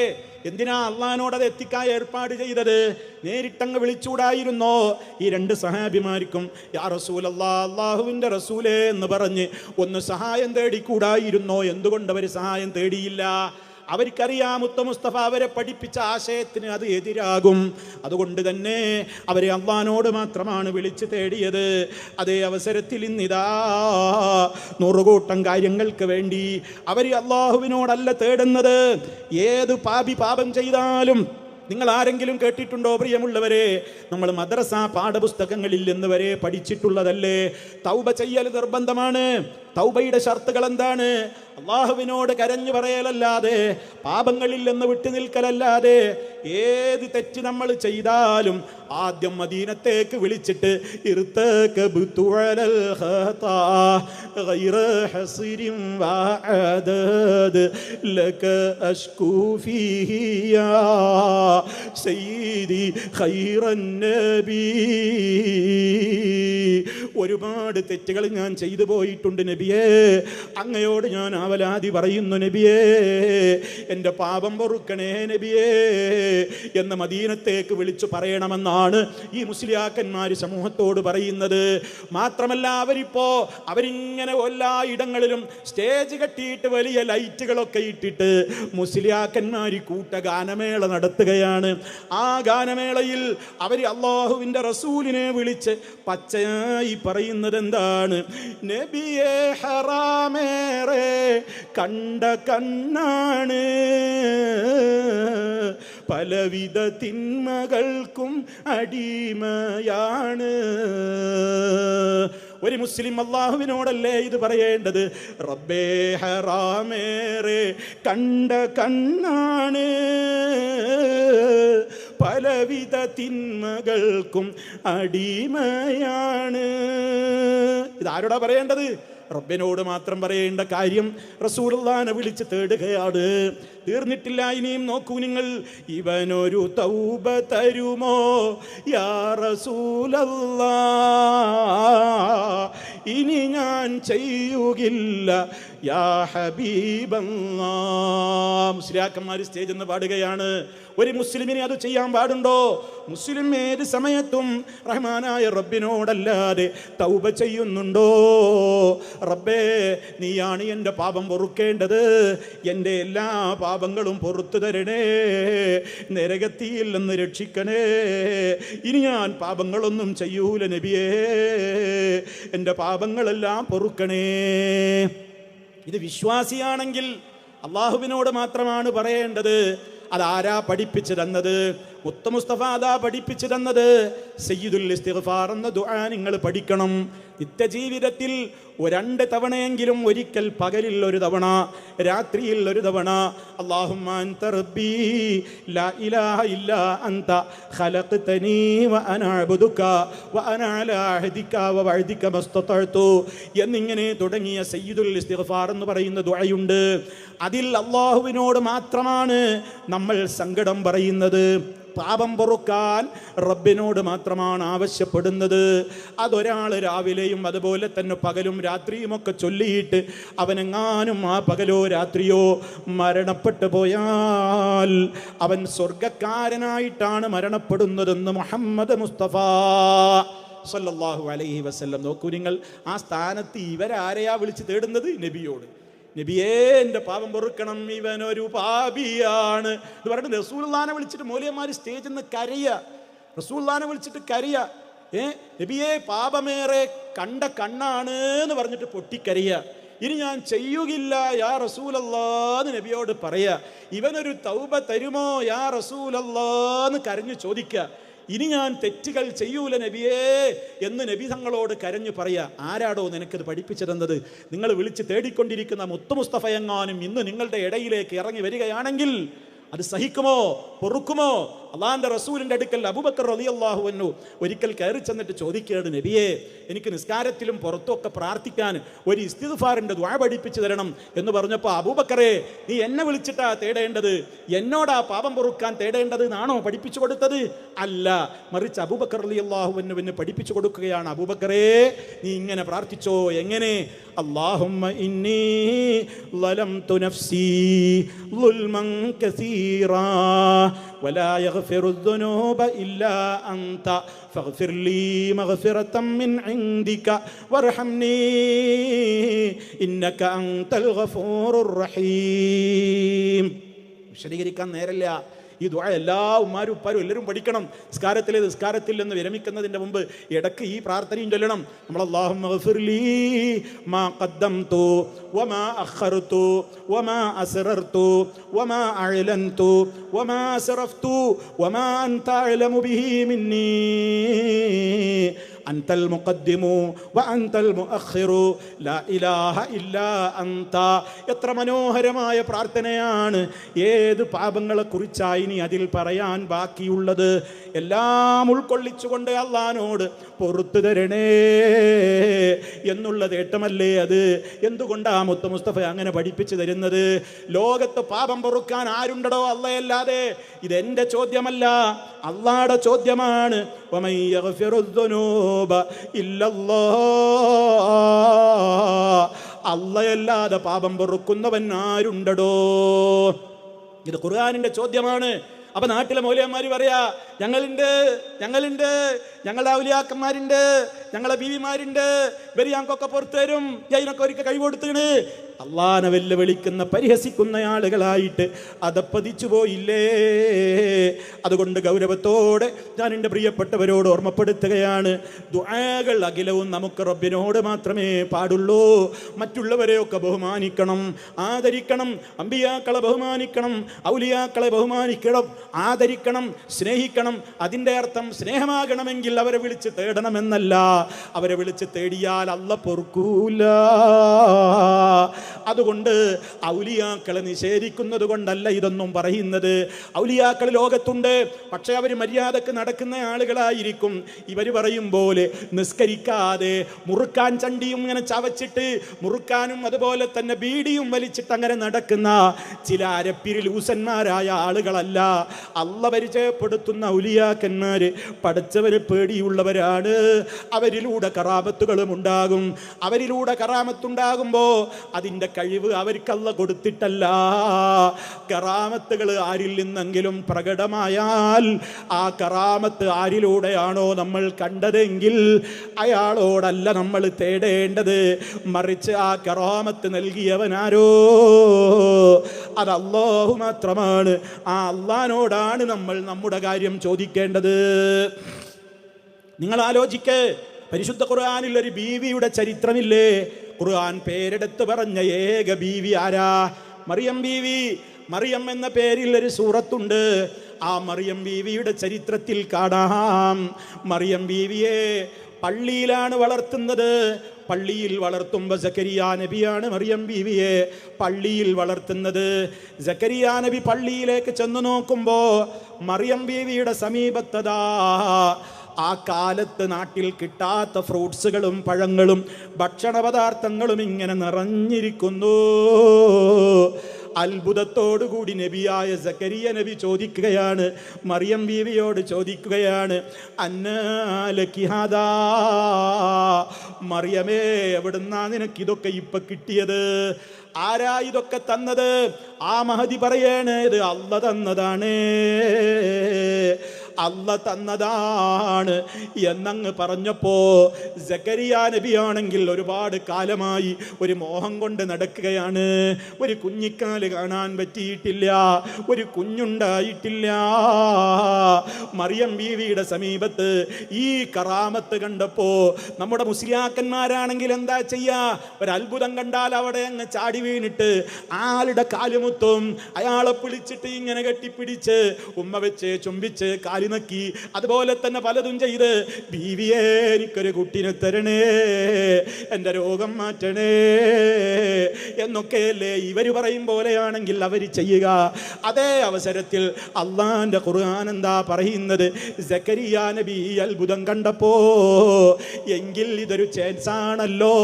എന്തിനാ അള്ളാഹിനോട് അത് എത്തിക്കാൻ ഏർപ്പാട് ചെയ്തത്? നേരിട്ടങ്ങ് വിളിച്ചുകൂടായിരുന്നോ? ഈ രണ്ട് സഹാബിമാർക്കും യാ റസൂലല്ലാഹ്, അല്ലാഹുവിൻ്റെ റസൂലേ എന്ന് പറഞ്ഞ് ഒന്ന് സഹായം തേടിക്കൂടായിരുന്നോ? എന്തുകൊണ്ട് അവർ സഹായം തേടിയില്ല? അവർക്കറിയാം മുസ്തഫ അവരെ പഠിപ്പിച്ച ആശയത്തിന് അത് എതിരാകും. അതുകൊണ്ട് തന്നെ അവരെ അള്ളാഹിനോട് മാത്രമാണ് വിളിച്ച് തേടിയത്. അതേ അവസരത്തിൽ ഇന്നിതാ നൂറുകൂട്ടം കാര്യങ്ങൾക്ക് വേണ്ടി അവർ അള്ളാഹുവിനോടല്ല തേടുന്നത്. ഏത് പാപം ചെയ്താലും നിങ്ങൾ ആരെങ്കിലും കേട്ടിട്ടുണ്ടോ പ്രിയമുള്ളവരെ? നമ്മൾ മദ്രസ പാഠപുസ്തകങ്ങളിൽ നിന്ന് വരെ പഠിച്ചിട്ടുള്ളതല്ലേ, തൗബ ചെയ്യൽ നിർബന്ധമാണ്. തൗബയുടെ ഷർത്തുകൾ എന്താണ്? അള്ളാഹുവിനോട് കരഞ്ഞു പറയലല്ലാതെ, പാപങ്ങളിൽ നിന്ന് വിട്ടു നിൽക്കലല്ലാതെ. ഏത് തെറ്റ് നമ്മൾ ചെയ്താലും ആദ്യം മദീനത്തേക്ക് വിളിച്ചിട്ട് ഒരുപാട് തെറ്റുകൾ ഞാൻ ചെയ്തു പോയിട്ടുണ്ട് നബിയേ, അങ്ങയോട് ഞാൻ ആവലാതി പറയുന്നു നബിയേ, എൻ്റെ പാപം പൊറുക്കണേ നബിയേ എന്ന് മദീനത്തേക്ക് വിളിച്ചു പറയണമെന്നാണ് ഈ മുസ്ലിയാക്കന്മാര് സമൂഹത്തോട് പറയുന്നത്. മാത്രമല്ല അവരിങ്ങനെ എല്ലാ ഇടങ്ങളിലും സ്റ്റേജ് കെട്ടിയിട്ട് വലിയ ലൈറ്റുകളൊക്കെ ഇട്ടിട്ട് മുസ്ലിയാക്കന്മാര് കൂട്ടഗാനമേള നടത്തുകയാണ്. ആ ഗാനമേളയിൽ അവർ അള്ളാഹുവിൻ്റെ റസൂലിനെ വിളിച്ച് പച്ചയായി പറയുന്നത് എന്താണ്? നബിയേ ഹറാമേറെ കണ്ട കണ്ണാണ്, പലവിധ തിന്മകൾക്കും അടിമയാണ്. ഒരു മുസ്ലിം അള്ളാഹുവിനോടല്ലേ ഇത് പറയേണ്ടത്? റബ്ബേ ഹറാമേറെ കണ്ട കണ്ണാണ്, പലവിധ തിന്മകൾക്കും അടിമയാണ്. ഇതാരോടാ പറയേണ്ടത്? റബ്ബിനോട് മാത്രം പറയേണ്ട കാര്യം റസൂലുള്ളാഹിനെ വിളിച്ച് തേടുകയാണ്. തീർന്നിട്ടില്ല, ഇനിയും നോക്കൂ നിങ്ങൾ. ഇവനൊരു തൗബ തരുമോ യാ റസൂലല്ലാഹ്, ഇനി ഞാൻ ചെയ്യുകില്ല യാ ഹബീബല്ലാഹ്. മുസ്ലിയാക്കന്മാർ സ്റ്റേജ് എന്ന് പാടുകയാണ്. ഒരു മുസ്ലിമിനെ അത് ചെയ്യാൻ പാടുണ്ടോ? മുസ്ലിം ഏത് സമയത്തും റഹ്മാനായ റബ്ബിനോടല്ലാതെ തൗബ ചെയ്യുന്നുണ്ടോ? റബ്ബേ, നീയാണ് എൻ്റെ പാപം പൊറുക്കേണ്ടത്, എൻ്റെ എല്ലാ പാപങ്ങളും പൊറുത്തു തരണേ, നരകത്തിയിൽ നിന്ന് രക്ഷിക്കണേ, ഇനി ഞാൻ പാപങ്ങളൊന്നും ചെയ്യൂല നബിയേ, എൻ്റെ പാപങ്ങളെല്ലാം പൊറുക്കണേ. ഇത് വിശ്വാസിയാണെങ്കിൽ അള്ളാഹുവിനോട് മാത്രമാണ് പറയേണ്ടത്. അതാരാ പഠിപ്പിച്ചു തന്നത്? മുത്ത മുസ്തഫ അതാ പഠിപ്പിച്ചു തന്നത്. സയ്യിദുൽ ഇസ്തിഗ്ഫാർ എന്ന ദുആ നിങ്ങൾ പഠിക്കണം. നിത്യജീവിതത്തിൽ 2 തവണയെങ്കിലും, ഒരിക്കൽ പകലിൽ 1 തവണ, രാത്രിയിൽ 1 തവണ, അല്ലാഹുമ്മ അൻത റബ്ബി ലാ ഇലാഹ ഇല്ലാ അൻത ഖലഖ്തനീ വ അനാ അബ്ദുക വ അനാ അലാ അഹ്ദിക വ വഅദിക മസ്തതഅതു എന്നിങ്ങനെ തുടങ്ങിയ സയ്യിദുൽ ഇസ്തിഗ്ഫാർ എന്ന് പറയുന്ന ദുആയുണ്ട്. അതിൽ അല്ലാഹുവിനോട് മാത്രമാണ് നമ്മൾ സങ്കടം പറയുന്നത്. പാപം പൊറുക്കാൻ റബ്ബിനോട് മാത്രമാണ് ആവശ്യപ്പെടുന്നത്. അതൊരാൾ രാവിലെയും അതുപോലെ തന്നെ പകലും രാത്രിയുമൊക്കെ ചൊല്ലിയിട്ട് അവനെങ്ങാനും ആ പകലോ രാത്രിയോ മരണപ്പെട്ടു പോയാൽ അവൻ സ്വർഗക്കാരനായിട്ടാണ് മരണപ്പെടുന്നതെന്ന് മുഹമ്മദ് മുസ്തഫ സല്ലല്ലാഹു അലൈഹി വസല്ലം. നോക്കൂ നിങ്ങൾ, ആ സ്ഥാനത്ത് ഇവരാരെയാ വിളിച്ച് തേടുന്നത്? നബിയോട്. നബിയേ, എൻ്റെ പാപം പൊറുക്കണം, ഇവനൊരു പാപിയാണ് എന്ന് പറഞ്ഞിട്ട് റസൂലുള്ളാഹിനെ വിളിച്ചിട്ട് മൗലവിമാർ സ്റ്റേജിൽ നിന്ന് കരയുക. റസൂലുള്ളാഹിനെ വിളിച്ചിട്ട് കരയുക. നബിയേ, പാപമേറെ കണ്ട കണ്ണാണ് എന്ന് പറഞ്ഞിട്ട് പൊട്ടിക്കരയുക. ഇനി ഞാൻ ചെയ്യുകില്ല യാ റസൂലല്ലാഹ് എന്ന് നബിയോട് പറയുക. ഇവനൊരു തൗബ തരുമോ യാ റസൂലല്ലാഹ് എന്ന് കരഞ്ഞു ചോദിക്കുക. ഇനി ഞാൻ തെറ്റുകൾ ചെയ്യൂല നബിയേ എന്ന് നബി തങ്ങളോട് കരഞ്ഞു പറയാ. ആരാടോ നിനക്കത് പഠിപ്പിച്ചു തന്നത്? നിങ്ങൾ വിളിച്ച് തേടിക്കൊണ്ടിരിക്കുന്ന മുത്ത് മുസ്തഫ എങ്ങാനും ഇന്ന് നിങ്ങളുടെ ഇടയിലേക്ക് ഇറങ്ങി വരികയാണെങ്കിൽ അത് സഹിക്കുമോ, പൊറുക്കുമോ? അള്ളാഹിന്റെ റസൂലിന്റെ അടുക്കൽ അബൂബക്കർ റളിയല്ലാഹു അൻഹു ഒരിക്കൽ കയറി ചെന്നിട്ട് ചോദിക്കുകയാണ്, നബിയേ, എനിക്ക് നിസ്കാരത്തിലും പുറത്തുമൊക്കെ പ്രാർത്ഥിക്കാൻ ഒരു ഇസ്തിഗ്ഫാറിന്റെ ദുആ പഠിപ്പിച്ചു തരണം എന്ന് പറഞ്ഞപ്പോൾ, അബൂബക്കറെ, നീ എന്നെ വിളിച്ചിട്ടാ തേടേണ്ടത്, എന്നോടാ പാപം പൊറുക്കാൻ തേടേണ്ടത് എന്നാണോ പഠിപ്പിച്ചു കൊടുത്തത്? അല്ല, മറിച്ച് അബൂബക്കർ റളിയല്ലാഹു അൻഹുവിന് പഠിപ്പിച്ചു കൊടുക്കുകയാണ്. അബൂബക്കറെ, നീ ഇങ്ങനെ പ്രാർത്ഥിച്ചോ. എങ്ങനെ? അല്ലാഹുമ്മ ഇന്നി ളലംതു നഫ്സി ളുൽമൻ കസീറാ വലാ യഗ്ഫിറു الذുനൂബ ഇല്ലാ അൻത ഫഗ്ഫിർ ലീ മഗ്ഫിറതൻ മിൻ ഇൻദിക വർഹംനീ ഇന്നക അൻതൽ ഗഫൂറുർ റഹീം. വിശദീകരിക്കാൻ നേരല്ല. ഈ ദുആ എല്ലാ ഉമ്മാരും ഉപ്പാരും എല്ലാവരും പഠിക്കണം. നിസ്കാരത്തിൽ നിന്ന് വിരമിക്കുന്നതിൻ്റെ മുമ്പ് ഇടയ്ക്ക് ഈ പ്രാർത്ഥനയും ചൊല്ലണം. നമ്മൾ അല്ലാഹുമ്മ ഗ്ഫിർലീ മാ ഖദ്ദംതു വമാ അഖർതു വമാ അസ്റർതു വമാ അഅലൻതു വമാ അസ്റഫ്തു വമാ അൻത അഅലമു ബിഹി മിന്നീ അൻതൽ മുഖദ്ദിമു വ അൻതൽ മുഅഖിറു ലാ ഇലാഹ ഇല്ലാ അൻത. എത്ര മനോഹരമായ പ്രാർത്ഥനയാണ്. ഏത് പാപങ്ങളെ കുറിച്ചായി ഇനി അതിൽ പറയാൻ ബാക്കിയുള്ളത്? എല്ലാം ഉൾക്കൊള്ളിച്ചുകൊണ്ട് അള്ളാഹുവിനോട് പൊറുത്തു തരണേ എന്നുള്ള തേട്ടമല്ലേ അത്? എന്തുകൊണ്ടാ മുത്ത് മുസ്തഫ അങ്ങനെ പഠിപ്പിച്ചു തരുന്നത്? ലോകത്ത് പാപം പൊറുക്കാൻ ആരുണ്ടടോ അല്ലാഹയല്ലാതെ? ഇതെന്റെ ചോദ്യമല്ല, അള്ളാഹുടെ ചോദ്യമാണ്. വമൻ യഗ്ഫിറുദ്ദുനൂബ ഇല്ലല്ലാഹ്, അല്ലാഹയല്ലാതെ പാപം പൊറുക്കുന്നവൻ ആരുണ്ടടോ? ഇത് ഖുർആനിന്റെ ചോദ്യമാണ്. അപ്പൊ നാട്ടിലെ മൗലവിമാര് പറയാ, ഞങ്ങളുണ്ട്, ഞങ്ങളുടെ ഔലിയാക്കന്മാരുണ്ട്, ഞങ്ങളെ ബീവിമാരുണ്ട്, ഇവര് ഞങ്ങൾക്കൊക്കെ പുറത്തു തരും, ഇതിനൊക്കെ ഒരിക്കൽ കൈ കൊടുത്തിണ്. അള്ളാനെ വെല്ലുവിളിക്കുന്ന പരിഹസിക്കുന്ന ആളുകളായിട്ട് അതപ്പതിച്ചു പോയില്ലേ? അതുകൊണ്ട് ഗൗരവത്തോടെ ഞാൻ എൻ്റെ പ്രിയപ്പെട്ടവരോട് ഓർമ്മപ്പെടുത്തുകയാണ്, ദുആകൾ അഖിലവും നമുക്ക് റബ്ബിനോട് മാത്രമേ പാടുള്ളൂ. മറ്റുള്ളവരെയൊക്കെ ബഹുമാനിക്കണം, ആദരിക്കണം, അമ്പിയാക്കളെ ബഹുമാനിക്കണം, ഔലിയാക്കളെ ബഹുമാനിക്കണം, ആദരിക്കണം, സ്നേഹിക്കണം. അതിൻ്റെ അർത്ഥം സ്നേഹമാകണമെങ്കിൽ അവരെ വിളിച്ച് തേടണമെന്നല്ല. അവരെ വിളിച്ച് തേടിയാൽ അല്ലാഹ് പൊറുക്കൂല. അതുകൊണ്ട് ഔലിയാക്കളെ നിഷേധിക്കുന്നത് കൊണ്ടല്ല ഇതൊന്നും പറയുന്നത്. ഔലിയാക്കൾ ലോകത്തുണ്ട്, പക്ഷെ അവർ മര്യാദക്ക് നടക്കുന്ന ആളുകളായിരിക്കും. ഇവർ പറയും പോലെ നിസ്കരിക്കാതെ മുറുക്കാൻ ചണ്ടിയും ഇങ്ങനെ ചവച്ചിട്ട് മുറുക്കാനും അതുപോലെ തന്നെ ബീഡിയും വലിച്ചിട്ട് അങ്ങനെ നടക്കുന്ന ചില അരപ്പിരിൽ ഊസന്മാരായ ആളുകളല്ല. അല്ലാഹ് പരിചയപ്പെടുത്തുന്ന ഔലിയാക്കന്മാര് പഠിച്ചവര് പേടിയുള്ളവരാണ്. അവരിലൂടെ കറാമത്തുകളും ഉണ്ടാകും. അവരിലൂടെ കറാമത്തുണ്ടാകുമ്പോ അതിൻ്റെ കഴിവ് അവർക്ക് അല്ലാഹ് കൊടുത്തിട്ടല്ല. കറാമത്തുകൾ ആരിൽ നിന്നെങ്കിലും പ്രകടമായാൽ ആ കറാമത്ത് ആരിലൂടെയാണോ നമ്മൾ കണ്ടതെങ്കിൽ അയാളോടല്ല നമ്മൾ തേടേണ്ടത്, മറിച്ച് ആ കറാമത്ത് നൽകിയവനാരോ അത് അല്ലാഹു മാത്രമാണ്. ആ അല്ലാഹുവിനോടാണ് നമ്മൾ നമ്മുടെ കാര്യം ചോദിക്കേണ്ടത്. നിങ്ങൾ ആലോചിക്ക്, പരിശുദ്ധ ഖുർആനിൽ ഒരു ബീവിയുടെ ചരിത്രമില്ലേ? ഖുർആൻ പേരെടുത്ത് പറഞ്ഞ ഏക ബീവി ആരാ? മറിയം ബീവി. മറിയം എന്ന പേരിൽ ഒരു സൂറത്തുണ്ട്. ആ മറിയം ബീവിയുടെ ചരിത്രത്തിൽ കാണാം, മറിയം ബീവിയെ പള്ളിയിലാണ് വളർത്തുന്നത്. പള്ളിയിൽ വളർത്തുമ്പോൾ സക്കരിയ നബിയാണ് മറിയം ബീവിയെ പള്ളിയിൽ വളർത്തുന്നത്. സക്കരിയ നബി പള്ളിയിലേക്ക് ചെന്നു നോക്കുമ്പോൾ മറിയം ബീവിയുടെ സമീപത്തതാ ആ കാലത്ത് നാട്ടിൽ കിട്ടാത്ത ഫ്രൂട്ട്സുകളും പഴങ്ങളും ഭക്ഷണ പദാർത്ഥങ്ങളും ഇങ്ങനെ നിറഞ്ഞിരിക്കുന്നു. അത്ഭുതത്തോടുകൂടി നബിയായ സക്കരിയ നബി ചോദിക്കുകയാണ്, മറിയം ബീവിയോട് ചോദിക്കുകയാണ്, അന്നാലകി ഹാദാ, മറിയമേ എവിടുന്നാ നിനക്കിതൊക്കെ ഇപ്പൊ കിട്ടിയത്? ആരാ ഇതൊക്കെ തന്നത്? ആ മഹദി പറയാണ്, ഇത് അല്ലാഹ് തന്നതാണ്, അല്ലാഹ് തന്നതാണ് എന്നങ്ങ് പറഞ്ഞപ്പോ സക്കരിയ നബിയാണെങ്കിൽ ഒരുപാട് കാലമായി ഒരു മോഹം കൊണ്ട് നടക്കുകയാണ്. ഒരു കുഞ്ഞിക്കാല് കാണാൻ പറ്റിയിട്ടില്ല, ഒരു കുഞ്ഞുണ്ടായിട്ടില്ല. മറിയം ബീവിയുടെ സമീപത്ത് ഈ കറാമത്ത് കണ്ടപ്പോ നമ്മുടെ മുസ്ലിയാക്കന്മാരാണെങ്കിൽ എന്താ ചെയ്യാ? ഒരത്ഭുതം കണ്ടാൽ അവിടെ അങ്ങ് ചാടി വീണിട്ട് ആളുടെ കാലുമുത്തും, അയാളെ പിടിച്ചിട്ട് ഇങ്ങനെ കെട്ടിപ്പിടിച്ച് ഉമ്മ വെച്ച് ചുംബിച്ച് കാലി നക്കി, അതുപോലെ തന്നെ പലതും ചെയ്ത്, ബീവിയെ എനിക്കൊരു കുട്ടീനെ തരണേ, എൻ്റെ രോഗം മാറ്റണേ എന്നൊക്കെയല്ലേ ഇവർ പറയും പോലെയാണെങ്കിൽ അവർ ചെയ്യുക. അതേ അവസരത്തിൽ അള്ളാന്റെ ഖുർആൻ എന്താ പറയുന്നത്? സക്കരിയ നബി അത്ഭുതം കണ്ടപ്പോ, എങ്കിൽ ഇതൊരു ചാൻസ് ആണല്ലോ,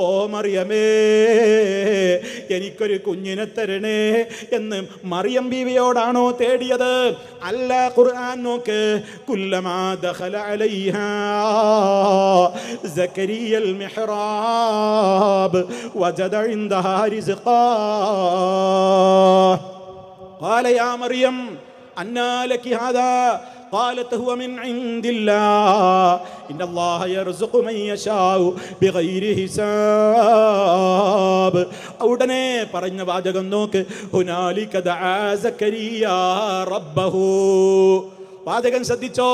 ഓ മറിയമേ എനിക്കൊരു കുഞ്ഞിനെ തരണേ എന്ന് മറിയം ബീവിയോടാണോ തേടിയത്? അല്ല, ഖുർആൻ നോക്ക്, കുല്ലമാ ദഖല അലൈഹാ സക്കരിയൽ മിഹ്റാബ് വജദ ഇൻദഹാ റിസ്ഖാ ഖാല യാ മറിയം അന്നാ ലകി ഹാദാ قالت هو من عند الله إن الله يرزق من يشاء بغير حساب. ഉടനെ പറഞ്ഞ വാചകം നോക്ക്, ഹുനാലിക ദഅ സക്കരിയ റബ്ബഹു. വാചകം ശ്രദ്ധിച്ചോ?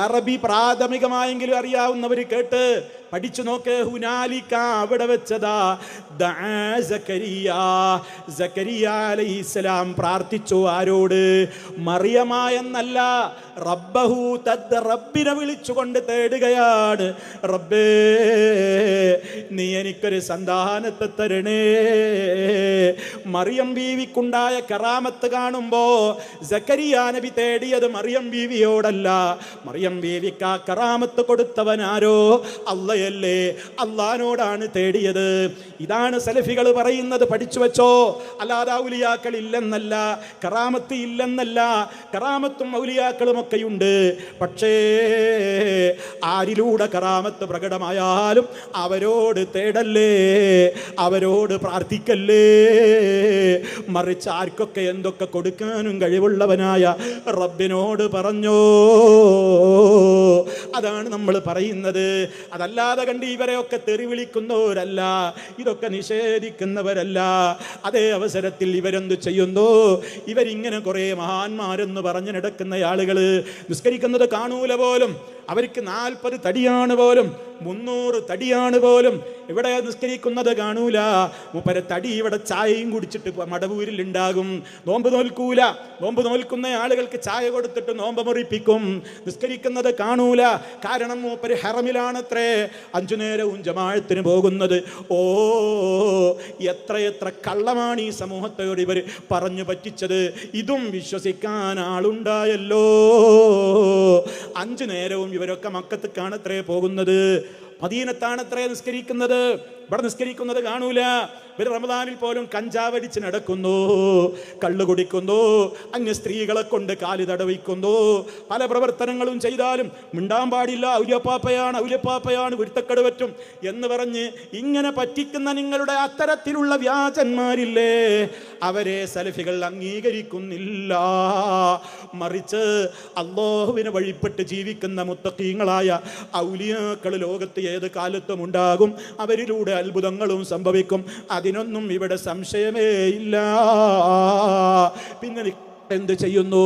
അറബി പ്രാഥമികമായെങ്കിലും അറിയാവുന്നവർ കേട്ട് പഠിച്ചു നോക്ക്. ഹുനാലിക അവിടെ വെച്ചതാ സക്കരിയ അലൈഹിസ്സലാം പ്രാർത്ഥിച്ചു. ആരോട്? മറിയമ എന്നല്ല, റബ്ബഹു തദ്, റബ്ബിനെ വിളിച്ചുകൊണ്ട് തേടുകയാണ്. റബ്ബേ നീ എനിക്കൊരു സന്താനത്തെ തരണേ. മറിയം ബീവിക്കുണ്ടായ കറാമത്ത് കാണുമ്പോ സക്കരിയ നബി തേടിയത് മറിയം ബീവിയോടല്ല. മറിയം ബീവിക്ക് ആ കറാമത്ത് കൊടുത്തവനാരോ? അള്ളയല്ലേ, അള്ളാനോടാണ് തേടിയത്. ഇതാണ് സലഫികൾ പറയുന്നത്, പഠിച്ചു വെച്ചോ. അല്ലാതെ ഔലിയാക്കൾ ഇല്ലെന്നല്ല, കറാമത്ത് ഇല്ലെന്നല്ല, കറാമത്തും ഔലിയാക്കളും ഒക്കെയുണ്ട്. പക്ഷേ ആരിലൂടെ കറാമത്ത് പ്രകടമായാലും അവരോട് തേടല്ലേ, അവരോട് പ്രാർത്ഥിക്കല്ലേ. മറിച്ച് ആർക്കൊക്കെ എന്തൊക്കെ കൊടുക്കാനും കഴിവുള്ളവനായ റബ്ബിനോട് പറഞ്ഞോ. അതാണ് നമ്മൾ പറയുന്നത്. അതല്ലാതെ കണ്ട് ഇവരെയൊക്കെ തെറി വിളിക്കുന്നവരല്ല, ഇതൊക്കെ നിഷേധിക്കുന്നവരല്ല. അതേ അവസരത്തിൽ ഇവരെന്ത് ചെയ്യുന്നു? ഇവരിങ്ങനെ കുറെ മഹാന്മാരെന്ന് പറഞ്ഞു നടക്കുന്ന ആളുകൾ നിസ്കരിക്കുന്നത് കാണൂല പോലും. അവർക്ക് 40 തടിയാണ് പോലും, 300 തടിയാണ് പോലും. ഇവിടെ നിസ്കരിക്കുന്നത് കാണൂല. മൂപ്പരെ തടി ഇവിടെ ചായയും കുടിച്ചിട്ട് മടവൂരിൽ ഉണ്ടാകും. നോമ്പ് നോൽക്കൂല. നോമ്പ് നോൽക്കുന്ന ആളുകൾക്ക് ചായ കൊടുത്തിട്ട് നോമ്പ് മുറിപ്പിക്കും. നിസ്കരിക്കുന്നത് കാണൂല. കാരണം മൂപ്പര് ഹറമിലാണത്രേ 5 നേരവും ജമാഅത്തിന് പോകുന്നത്. ഓ, എത്ര കള്ളമാണ് ഈ സമൂഹത്തോട് ഇവർ പറഞ്ഞു പറ്റിച്ചത്. ഇതും വിശ്വസിക്കാൻ ആളുണ്ടായല്ലോ. 5 നേരവും ഇവരൊക്കെ മക്കത്ത് കാണത്രേ പോകുന്നത്. മദീനത്താണത്രേ നിസ്കരിക്കുന്നത്. ഇവിടെ നിസ്കരിക്കുന്നത് കാണൂല. ഇവർ റമദാനിൽ പോലും കഞ്ചാവടിച്ച് നടക്കുന്നു, കള്ളു കുടിക്കുന്നു, അന്യ സ്ത്രീകളെ കൊണ്ട് കാല് തടവിക്കുന്നു. പല പ്രവർത്തനങ്ങളും ചെയ്താലും മിണ്ടാൻ പാടില്ല, ഔലിയപ്പാപ്പയാണ് വിരുത്തക്കട് പറ്റും എന്ന് പറഞ്ഞ് ഇങ്ങനെ പറ്റിക്കുന്ന നിങ്ങളുടെ അത്തരത്തിലുള്ള വ്യാജന്മാരില്ലേ, അവരെ സലഫികൾ അംഗീകരിക്കുന്നില്ല. മറിച്ച് അല്ലാഹുവിനെ വഴിപ്പെട്ട് ജീവിക്കുന്ന മുത്തഖീങ്ങളായ ഔലിയാക്കൾ ലോകത്ത് ഏത് കാലത്തും ഉണ്ടാകും. അവരിലൂടെ അത്ഭുതങ്ങളും സംഭവിക്കും. അതിനൊന്നും ഇവിടെ സംശയമേ ഇല്ല. പിന്നെ എന്ത് ചെയ്യുന്നു?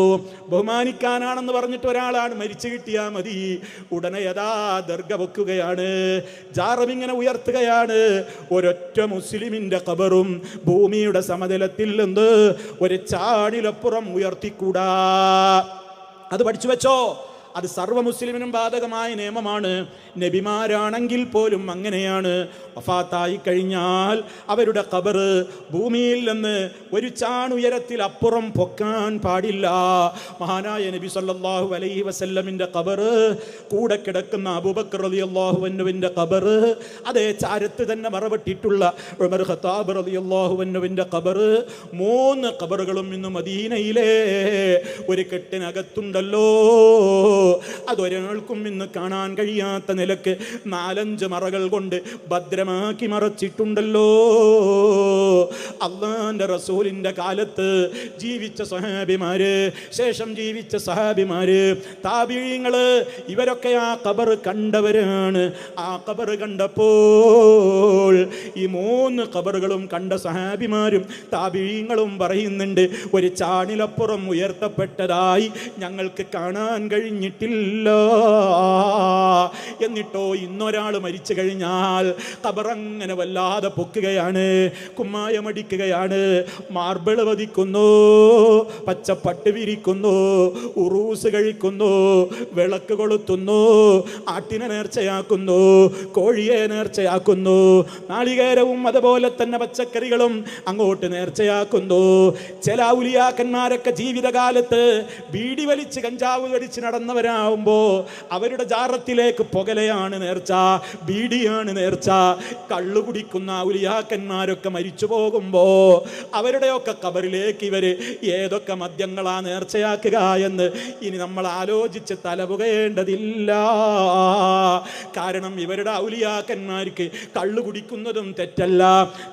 ബഹുമാനിക്കാനാണെന്ന് പറഞ്ഞിട്ട് ഒരാളാണ് മരിച്ചു കിട്ടിയാൽ മതി, ഉടനെ യഥാ ദർഗ വെക്കുകയാണ്, ജാറമിങ്ങനെ ഉയർത്തുകയാണ്. ഒരൊറ്റ മുസ്ലിമിന്റെ ഖബറും ഭൂമിയുടെ സമതലത്തിൽ നിന്ന് ഒരു ചാണിലപ്പുറം ഉയർത്തിക്കൂടാ. അത് പഠിച്ചു വെച്ചോ. അത് സർവ്വ മുസ്ലിമിനും ബാധകമായ നിയമമാണ്. നബിമാരാണെങ്കിൽ പോലും അങ്ങനെയാണ്. വഫാത്തായി കഴിഞ്ഞാൽ അവരുടെ ഖബർ ഭൂമിയിൽ നിന്ന് ഒരു ചാണുയരത്തിൽ അപ്പുറം പൊക്കാൻ പാടില്ല. മഹാനായ നബി സല്ലല്ലാഹു അലൈഹി വസല്ലമിന്റെ ഖബർ, കൂടെ കിടക്കുന്ന അബൂബക്കർ റളിയല്ലാഹു അൻഹുവിന്റെ ഖബർ, അതേ ചാരത്ത് തന്നെ മറവിട്ടിട്ടുള്ള ഉമർ ഖത്താബ് റളിയല്ലാഹു അൻഹുവിന്റെ ഖബർ, 3 ഖബറുകളും ഇന്ന് മദീനയിലെ ഒരു കെട്ടിനകത്തുണ്ടല്ലോ. അതൊരാൾക്കും ഇന്ന് കാണാൻ കഴിയാത്ത നിലക്ക് 4-5 മറകൾ കൊണ്ട് ഭദ്രമാക്കി മറച്ചിട്ടുണ്ടല്ലോ. അല്ലാഹുവിന്റെ റസൂലിന്റെ കാലത്ത് ജീവിച്ച സ്വഹാബിമാര്, ശേഷം ജീവിച്ച സഹാബിമാര്, താബിഈങ്ങള്, ഇവരൊക്കെ ആ ഖബർ കണ്ടവരാണ്. ആ ഖബർ കണ്ടപ്പോൾ ഈ 3 ഖബറുകളും കണ്ട സഹാബിമാരും താബിഈങ്ങളും പറയുന്നുണ്ട്, ഒരു ചാണിലപ്പുറം ഉയർത്തപ്പെട്ടതായി ഞങ്ങൾക്ക് കാണാൻ കഴിഞ്ഞിട്ടില്ല. എന്നിട്ടോ ഇന്നൊരാൾ മരിച്ചു കഴിഞ്ഞാൽ ഖബറങ്ങനെ വല്ലാതെ പൊക്കുകയാണ്, കുമ്മായമടിക്കുകയാണ്, മാർബിൾ വധിക്കുന്നു, പച്ചപ്പട്ട് വിരിക്കുന്നു, ഉറൂസ് കഴിക്കുന്നു, വിളക്ക് കൊളുത്തുന്നു, ആട്ടിനെ നേർച്ചയാക്കുന്നു, കോഴിയെ നേർച്ചയാക്കുന്നു, നാളികേരവും അതുപോലെ തന്നെ പച്ചക്കറികളും അങ്ങോട്ട് നേർച്ചയാക്കുന്നു. ചില ഔലിയാക്കന്മാരൊക്കെ ജീവിതകാലത്ത് ബീഡി വലിച്ച് കഞ്ചാവ് വലിച്ച് നടന്നവരാകുമ്പോ അവരുടെ ജാറത്തിലേക്ക് പുകലയാണ് നേർച്ച, ബീഡിയാണ് നേർച്ച. കള്ളു കുടിക്കുന്ന ഔലിയാക്കന്മാരൊക്കെ മരിച്ചു പോകുമ്പോ അവരുടെയൊക്കെ ഖബറിലേക്ക് ഇവര് ഏതൊക്കെ മദ്യങ്ങളാ നേർച്ചയാക്കുക എന്ന് ഇനി നമ്മൾ ആലോചിച്ച് തലപുകയേണ്ടതില്ല. കാരണം ഇവരുടെ ഔലിയാക്കന്മാർക്ക് കള്ളു കുടിക്കുന്നതും തെറ്റല്ല.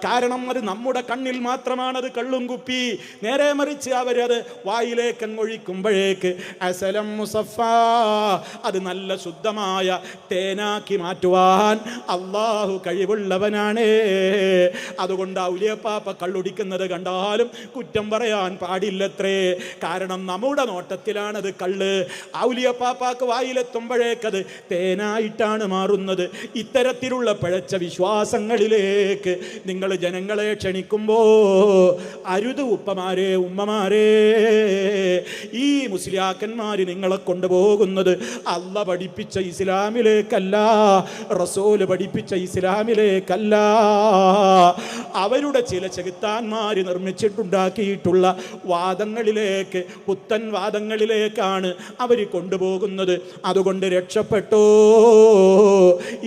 കാരണം അത് നമ്മുടെ കണ്ണിൽ മാത്രമാണത് കള്ളും കുപ്പി. നേരെ മറിച്ച് അവരത് വായിലേക്ക് ഒഴിക്കുമ്പോഴേക്ക് അസലം മുസഫ അത് നല്ല ശുദ്ധമായ തേനാക്കി മാറ്റുവാൻ അള്ളാഹു കഴിവുള്ളവനാണ്. അതുകൊണ്ട് ഔലിയപ്പാപ്പ കള്ളുടിക്കുന്നത് കണ്ടാലും കുറ്റം പറയാൻ പാടില്ലത്രേ. കാരണം നമ്മുടെ നോട്ടത്തിലാണത് കള്ള്. ഔലിയപ്പാപ്പാക്ക് വായിലെത്തുമ്പോഴേക്കത് തേനായിട്ടാണ് മാറുന്നത്. ഇത്തരത്തിലുള്ള പിഴച്ച വിശ്വാസങ്ങളിലേക്ക് നിങ്ങൾ ജനങ്ങളെ ക്ഷണിക്കുമ്പോ അരുത് ഉപ്പമാരെ, ഉമ്മമാരെ. ഈ മുസ്ലിയാക്കന്മാര് നിങ്ങളെ കൊണ്ടുപോകുന്നത് അല്ല പഠിപ്പിച്ച ഇസ്ലാമിലേക്കല്ല, റസൂല് പഠിപ്പിച്ച ഇസ്ലാമിലേക്കല്ല. അവരുടെ ചില ചെകുത്താന്മാര് നിർമ്മിച്ചിട്ടുണ്ടാക്കിയിട്ടുള്ള വാദങ്ങളിലേക്ക്, പുത്തൻ വാദങ്ങളിലേക്കാണ് അവർ കൊണ്ടുപോകുന്നത്. അതുകൊണ്ട് രക്ഷപ്പെട്ടോ.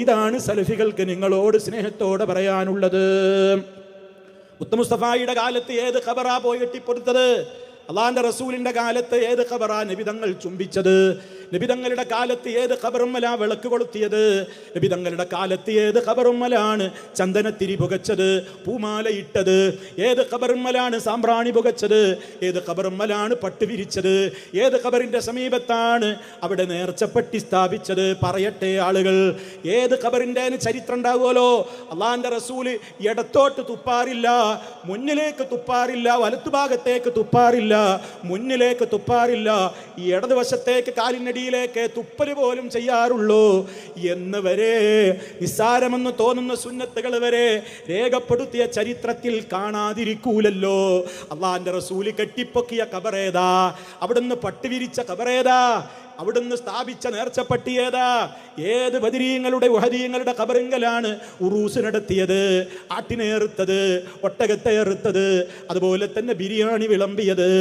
ഇതാണ് സലഫികൾക്ക് നിങ്ങളോട് സ്നേഹത്തോടെ പറയാനുള്ളത്. മുസ്തഫായുടെ കാലത്ത് ഏത് ഖബറാ പോയി കെട്ടിപ്പൊടുത്തത്? അള്ളാന്റെ റസൂലിന്റെ കാലത്ത് ഏത് ഖബറാ നബിതങ്ങൾ ചുംബിച്ചത്? നബിതങ്ങളുടെ കാലത്ത് ഏത് ഖബറുമ്മലാ വിളക്ക് കൊളുത്തിയത്? നബിതങ്ങളുടെ കാലത്ത് ഏത് ഖബറുമ്മലാണ് ചന്ദനത്തിരി പുകച്ചത്, പൂമാല ഇട്ടത്? ഏത് ഖബറുമ്മലാണ് സാമ്പ്രാണി പുകച്ചത്? ഏത് ഖബറുമ്മലാണ് പട്ട് വിരിച്ചത്? ഏത് ഖബറിന്റെ സമീപത്താണ് അവിടെ നേർച്ചപ്പെട്ടി സ്ഥാപിച്ചത്? പറയട്ടെ ആളുകൾ. ഏത് ഖബറിന്റെ ചരിത്രം ഉണ്ടാവുമല്ലോ. അള്ളാന്റെ റസൂല് ഇടത്തോട്ട് തുപ്പാറില്ല, മുന്നിലേക്ക് തുപ്പാറില്ല, വലത്തുഭാഗത്തേക്ക് തുപ്പാറില്ല, മുന്നിലേക്ക് തുപ്പാറില്ല, ഈ ഇടതുവശത്തേക്ക് കാലിനടിയിലേക്ക് തുപ്പല് പോലും ചെയ്യാറുള്ളൂ എന്ന് വരെ, നിസ്സാരമെന്ന് തോന്നുന്ന സുന്നത്തുകൾ വരെ രേഖപ്പെടുത്തിയ ചരിത്രത്തിൽ കാണാതിരിക്കൂലല്ലോ. അള്ളാന്റെ റസൂല് കെട്ടിപ്പൊക്കിയ ഖബറേതാ? അവിടുന്ന് പട്ടുവിരിച്ച ഖബറേതാ? അവിടുന്ന് സ്ഥാപിച്ച നേർച്ചപ്പട്ടിയേതാ? ഏത് ബദരീങ്ങളുടെ ഉഹദീങ്ങളുടെ ഖബറിങ്കലാണ് ഉറൂസ് നടത്തിയത്, ആട്ടിനെ എറുത്തത്, ഒട്ടകത്തെ എറുത്തത്, അതുപോലെ തന്നെ ബിരിയാണി വിളമ്പിയത്,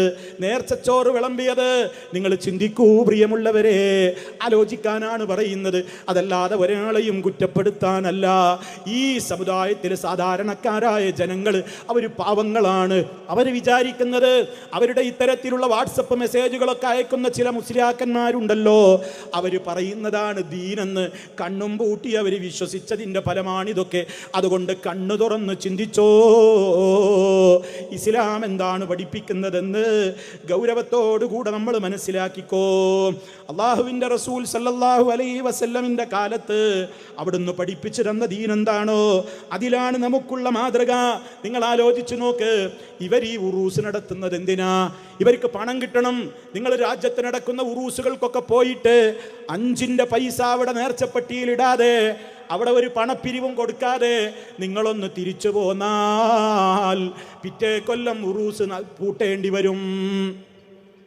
നേർച്ചച്ചോറ് വിളമ്പിയത്? നിങ്ങൾ ചിന്തിക്കൂ പ്രിയമുള്ളവരെ. ആലോചിക്കാനാണ് പറയുന്നത്, അതല്ലാതെ ഒരാളെയും കുറ്റപ്പെടുത്താനല്ല. ഈ സമുദായത്തിലെ സാധാരണക്കാരായ ജനങ്ങൾ അവർ പാവങ്ങളാണ്. അവർ വിചാരിക്കുന്നത് അവരുടെ ഇത്തരത്തിലുള്ള വാട്സപ്പ് മെസ്സേജുകളൊക്കെ അയക്കുന്ന ചില മുസ്ലിയാക്കന്മാരുണ്ട് ല്ലോ, അവര് പറയുന്നതാണ് ദീനെന്ന് കണ്ണും പൂട്ടി അവർ വിശ്വസിച്ചതിൻ്റെ ഫലമാണിതൊക്കെ. അതുകൊണ്ട് കണ്ണു തുറന്ന് ചിന്തിച്ചോ, ഇസ്ലാം എന്താണ് പഠിപ്പിക്കുന്നതെന്ന് ഗൗരവത്തോടുകൂടെ നമ്മൾ മനസ്സിലാക്കിക്കോ. അള്ളാഹുവിൻ്റെ റസൂൽ സല്ലല്ലാഹു അലൈഹി വസല്ലമിൻ്റെ കാലത്ത് അവിടുന്ന് പഠിപ്പിച്ചു തന്ന ദീൻ എന്താണോ അതിലാണ് നമുക്കുള്ള മാതൃക. നിങ്ങൾ ആലോചിച്ചു നോക്ക്. ഇവർ ഈ ഉറൂസ് നടത്തുന്നത് എന്തിനാ? ഇവർക്ക് പണം കിട്ടണം. നിങ്ങൾ രാജ്യത്ത് നടക്കുന്ന ഉറൂസുകൾക്കൊക്കെ പോയിട്ട് 5 പൈസ അവിടെ നേർച്ചപ്പെട്ടിയിൽ ഇടാതെ, അവിടെ ഒരു പണപ്പിരിവും കൊടുക്കാതെ നിങ്ങളൊന്ന് തിരിച്ചു പോന്നാൽ പിറ്റേ കൊല്ലം ഉറൂസ് പൂട്ടേണ്ടി വരും.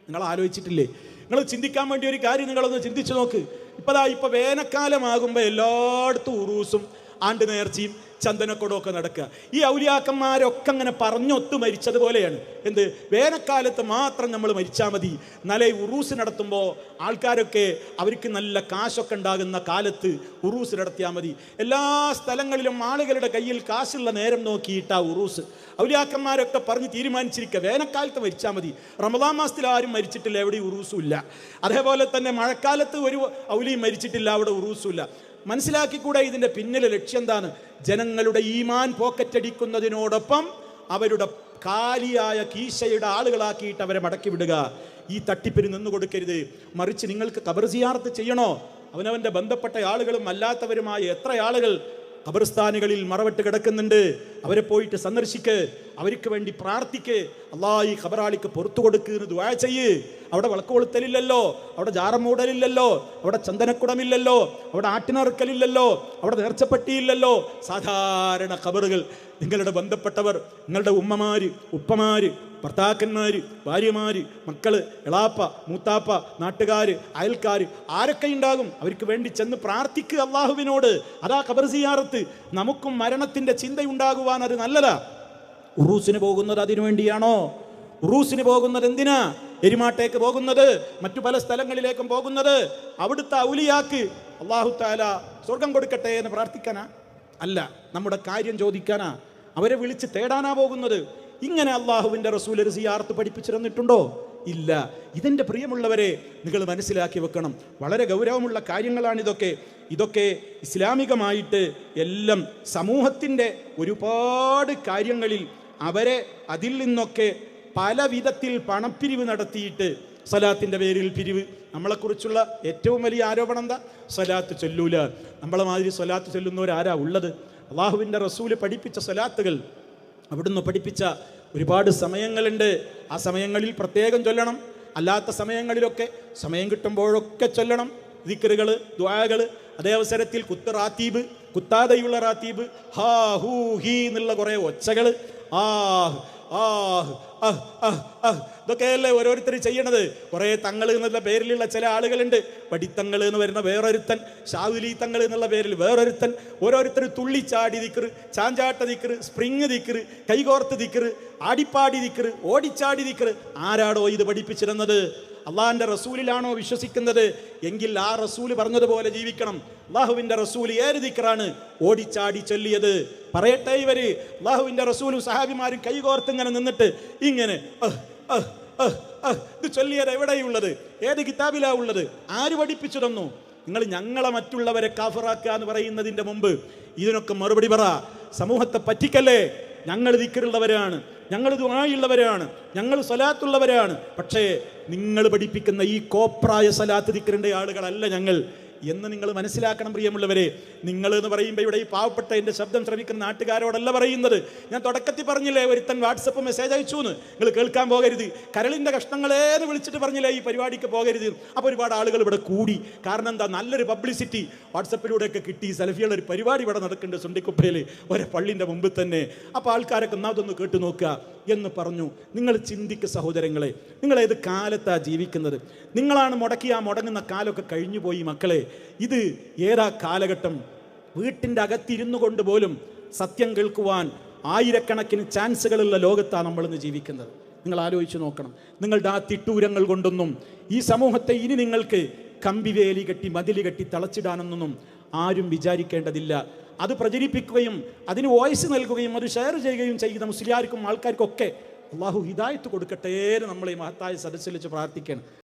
നിങ്ങൾ ആലോചിച്ചിട്ടില്ലേ? നിങ്ങൾ ചിന്തിക്കാൻ വേണ്ടി ഒരു കാര്യം നിങ്ങളൊന്ന് ചിന്തിച്ചു നോക്ക്. ഇപ്പൊ വേനൽക്കാലമാകുമ്പോൾ എല്ലായിടത്തും ഉറൂസും ആണ്ട് നേർച്ചയും ചന്ദനക്കൊടൊക്കെ നടക്കുക. ഈ ഔലിയാക്കന്മാരൊക്കെ അങ്ങനെ പറഞ്ഞൊത്തു മരിച്ചതുപോലെയാണ്. എന്ത്? വേനൽക്കാലത്ത് മാത്രം നമ്മൾ മരിച്ചാൽ മതി. നല്ല ഉറൂസ് നടത്തുമ്പോൾ ആൾക്കാരൊക്കെ അവർക്ക് നല്ല കാശൊക്കെ ഉണ്ടാകുന്ന കാലത്ത് ഉറൂസ് നടത്തിയാൽ മതി. എല്ലാ സ്ഥലങ്ങളിലും ആളുകളുടെ കയ്യിൽ കാശുള്ള നേരം നോക്കിയിട്ടാ ഉറൂസ്. ഔലിയാക്കന്മാരൊക്കെ പറഞ്ഞ് തീരുമാനിച്ചിരിക്കുക വേനൽക്കാലത്ത് മരിച്ചാൽ മതി. റമദാൻ മാസത്തിൽ ആരും മരിച്ചിട്ടില്ല, എവിടെ ഉറൂസും ഇല്ല. അതേപോലെ തന്നെ മഴക്കാലത്ത് ഒരു ഔലിയും മരിച്ചിട്ടില്ല, അവിടെ ഉറൂസും ഇല്ല. മനസ്സിലാക്കിക്കൂടെ ഇതിൻ്റെ പിന്നിലെ ലക്ഷ്യം എന്താണ്? ജനങ്ങളുടെ ഈമാൻ പോക്കറ്റടിക്കുന്നതിനോടൊപ്പം അവരുടെ കാലിയായ കീശയുടെ ആളുകളാക്കിയിട്ട് അവരെ മടക്കി വിടുക. ഈ തട്ടിപ്പിന് നിന്ന് കൊടുക്കരുത്. മറിച്ച് നിങ്ങൾക്ക് ഖബർ സിയാറത്ത് ചെയ്യണോ? അവനവൻ്റെ ബന്ധപ്പെട്ട ആളുകളും അല്ലാത്തവരുമായ എത്ര ആളുകൾ ഖബർസ്ഥാനുകളിൽ മറവിട്ട് കിടക്കുന്നുണ്ട്. അവരെ പോയിട്ട് സന്ദർശിക്ക്, അവർക്ക് വേണ്ടി പ്രാർത്ഥിക്ക്. അല്ലാഹ് ഈ ഖബറാളിക്ക് പുറത്തു കൊടുക്കുന്ന ദുആ ചെയ്യ്. അവിടെ വിളക്ക് കൊളുത്തലില്ലല്ലോ, അവിടെ ജാറം മൂടലില്ലല്ലോ, അവിടെ ചന്ദനക്കുടമില്ലല്ലോ, അവിടെ ആട്ടിനറുക്കലില്ലല്ലോ, അവിടെ നേർച്ചപ്പെട്ടിയില്ലല്ലോ. സാധാരണ ഖബറുകൾ. നിങ്ങളുടെ ബന്ധപ്പെട്ടവർ, നിങ്ങളുടെ ഉമ്മമാര്, ഉപ്പമാര്, ഭർത്താക്കന്മാര്, ഭാര്യമാര്, മക്കള്, എളാപ്പ, മൂത്താപ്പ, നാട്ടുകാര്, അയൽക്കാര് ആരൊക്കെ ഉണ്ടാകും, അവർക്ക് വേണ്ടി ചെന്ന് പ്രാർത്ഥിക്കുക അള്ളാഹുവിനോട്. അതാ ഖബർ സിയാറത്ത്. നമുക്കും മരണത്തിന്റെ ചിന്തയുണ്ടാകുവാൻ അത് നല്ലതാ. ഉറൂസിന് പോകുന്നത് അതിനു വേണ്ടിയാണോ? ഉറൂസിന് പോകുന്നത് എന്തിനാ? എരിമാട്ടേക്ക് പോകുന്നത്, മറ്റു പല സ്ഥലങ്ങളിലേക്കും പോകുന്നത് അവിടുത്തെ ഔലിയാക്ക് അല്ലാഹു തആല സ്വർഗം കൊടുക്കട്ടെ എന്ന് പ്രാർത്ഥിക്കാനാ? അല്ല, നമ്മുടെ കാര്യം ചോദിക്കാനാ, അവരെ വിളിച്ച് തേടാനാ പോകുന്നത്. ഇങ്ങനെ അള്ളാഹുവിൻ്റെ റസൂൽ ഒരു സിയാറത്ത് പഠിപ്പിച്ചു തന്നിട്ടുണ്ടോ? ഇല്ല. ഇതിൻ്റെ പ്രിയമുള്ളവരെ നിങ്ങൾ മനസ്സിലാക്കി വെക്കണം. വളരെ ഗൗരവമുള്ള കാര്യങ്ങളാണിതൊക്കെ. ഇതൊക്കെ ഇസ്ലാമികമായിട്ട് എല്ലാം സമൂഹത്തിൻ്റെ ഒരുപാട് കാര്യങ്ങളിൽ അവരെ അതിൽ നിന്നൊക്കെ പല വിധത്തിൽ പണപ്പിരിവ് നടത്തിയിട്ട് സ്വലാത്തിൻ്റെ പേരിൽ പിരിവ്. നമ്മളെക്കുറിച്ചുള്ള ഏറ്റവും വലിയ ആരോപണം എന്താ? സ്വലാത്ത് ചൊല്ലൂല. നമ്മളെ മാതിരി സ്വലാത്ത് ചൊല്ലുന്നവരാരാ ഉള്ളത്? അള്ളാഹുവിൻ്റെ റസൂല് പഠിപ്പിച്ച സ്വലാത്തുകൾ, അവിടുന്ന് പഠിപ്പിച്ച ഒരുപാട് സമയങ്ങളുണ്ട്. ആ സമയങ്ങളിൽ പ്രത്യേകം ചൊല്ലണം. അല്ലാത്ത സമയങ്ങളിലൊക്കെ സമയം കിട്ടുമ്പോഴൊക്കെ ചൊല്ലണം. ദിക്റുകൾ, ദുആകൾ. അതേ അവസരത്തിൽ റാത്തീബ്, കുത്താതെയുള്ള റാത്തീബ്, ഹാ ഹൂ ഹീ എന്നുള്ള കുറേ ഒച്ചകൾ, ആഹ് ആഹ് അഹ് അഹ് അഹ് ഇതൊക്കെയല്ലേ ഓരോരുത്തർ ചെയ്യണത്. കുറേ തങ്ങൾ എന്നുള്ള പേരിലുള്ള ചില ആളുകളുണ്ട്. വടിത്തങ്ങൾ എന്ന് വരുന്ന വേറൊരുത്തൻ, ഷാദുലി തങ്ങൾ എന്നുള്ള പേരിൽ വേറൊരുത്തൻ. ഓരോരുത്തർ തുള്ളിച്ചാടി ദിക്റ്, ചാഞ്ചാട്ട ദിക്റ്, സ്പ്രിങ് ദിക്റ്, കൈകോർത്ത് ദിക്റ്, ആടിപ്പാടി ദിക്റ്, ഓടിച്ചാടി ദിക്റ്. ആരാടോ ഇത് പഠിപ്പിച്ചിരുന്നത്? അള്ളാഹിൻ്റെ റസൂലിലാണോ വിശ്വസിക്കുന്നത്? എങ്കിൽ ആ റസൂല് പറഞ്ഞതുപോലെ ജീവിക്കണം. അള്ളാഹുവിൻ്റെ റസൂല് ഏത് ദിക്റാണ് ഓടിച്ചാടി ചൊല്ലിയത്? പറയട്ടെ ഇവര്. അള്ളാഹുവിൻ്റെ റസൂലും സഹാബിമാരും കൈകോർത്ത് ഇങ്ങനെ നിന്നിട്ട് ഇങ്ങനെ ഇത് ചൊല്ലിയത് എവിടെയുള്ളത്? ഏത് കിതാബിലാ ഉള്ളത്? ആര് പഠിപ്പിച്ചു തന്നു? നിങ്ങൾ ഞങ്ങളെ മറ്റുള്ളവരെ കാഫിറാക്കുക എന്ന് പറയുന്നതിൻ്റെ മുമ്പ് ഇതിനൊക്കെ മറുപടി പറ. സമൂഹത്തെ പറ്റിക്കല്ലേ. ഞങ്ങൾ ദിക്റുള്ളവരാണ്, ഞങ്ങൾ ദുആയുള്ളവരാണ്, ഞങ്ങൾ സ്വലാത്തുള്ളവരാണ്. പക്ഷേ നിങ്ങൾ പഠിപ്പിക്കുന്ന ഈ കോപ്രായ സ്വലാത്ത് ദിക്റിൻ്റെ ആളുകളല്ല ഞങ്ങൾ എന്ന് നിങ്ങൾ മനസ്സിലാക്കണം പ്രിയമുള്ളവരെ. നിങ്ങൾ എന്ന് പറയുമ്പോൾ ഇവിടെ ഈ പാവപ്പെട്ട എൻ്റെ ശബ്ദം ശ്രമിക്കുന്ന നാട്ടുകാരോടല്ല പറയുന്നത്. ഞാൻ തുടക്കത്തിൽ പറഞ്ഞില്ലേ, ഒരുത്തൻ വാട്സപ്പ് മെസ്സേജ് അയച്ചു എന്ന്. നിങ്ങൾ കേൾക്കാൻ പോകരുത്. കരളിൻ്റെ കഷ്ണങ്ങളേന്ന് വിളിച്ചിട്ട് പറഞ്ഞില്ലേ ഈ പരിപാടിക്ക് പോകരുത്. അപ്പോൾ ഒരുപാട് ആളുകൾ ഇവിടെ കൂടി. കാരണം എന്താ? നല്ലൊരു പബ്ലിസിറ്റി വാട്സപ്പിലൂടെയൊക്കെ കിട്ടി. സെൽഫിയുള്ള ഒരു പരിപാടി ഇവിടെ നടക്കുന്നുണ്ട് സുണ്ടിക്കുപ്പയിൽ, ഒരു പള്ളിൻ്റെ മുമ്പിൽ തന്നെ. അപ്പോൾ ആൾക്കാരൊക്കെ ഒന്നാമതൊന്ന് കേട്ടു നോക്കുക എന്ന് പറഞ്ഞു. നിങ്ങൾ ചിന്തിക്ക് സഹോദരങ്ങളെ, നിങ്ങൾ ഏത് കാലത്താണ് ജീവിക്കുന്നത്? നിങ്ങളാണ് മുടക്കി ആ മുടങ്ങുന്ന കാലമൊക്കെ കഴിഞ്ഞു പോയി മക്കളെ. ഇത് ഏതാ കാലഘട്ടം? വീട്ടിൻ്റെ അകത്തിരുന്നു കൊണ്ട് പോലും സത്യം കേൾക്കുവാൻ ആയിരക്കണക്കിന് ചാൻസുകളുള്ള ലോകത്താണ് നമ്മളിന്ന് ജീവിക്കുന്നത്. നിങ്ങൾ ആലോചിച്ച് നോക്കണം. നിങ്ങളുടെ ആ തിട്ടൂരങ്ങൾ കൊണ്ടൊന്നും ഈ സമൂഹത്തെ ഇനി നിങ്ങൾക്ക് കമ്പിവേലി കെട്ടി മതിൽ കെട്ടി തളച്ചിടാനൊന്നും ആരും വിചാരിക്കേണ്ടതില്ല. അത് പ്രചരിപ്പിക്കുകയും അതിന് വോയിസ് നൽകുകയും അത് ഷെയർ ചെയ്യുകയും ചെയ്യുന്ന മുസ്ലിയാർക്കും ആൾക്കാർക്കൊക്കെ അള്ളാഹു ഹിദായത്ത് കൊടുക്കട്ടെ എന്ന് നമ്മൾ ഈ മഹത്തായ സദസ്സിൽ വെച്ച് പ്രാർത്ഥിക്കണം.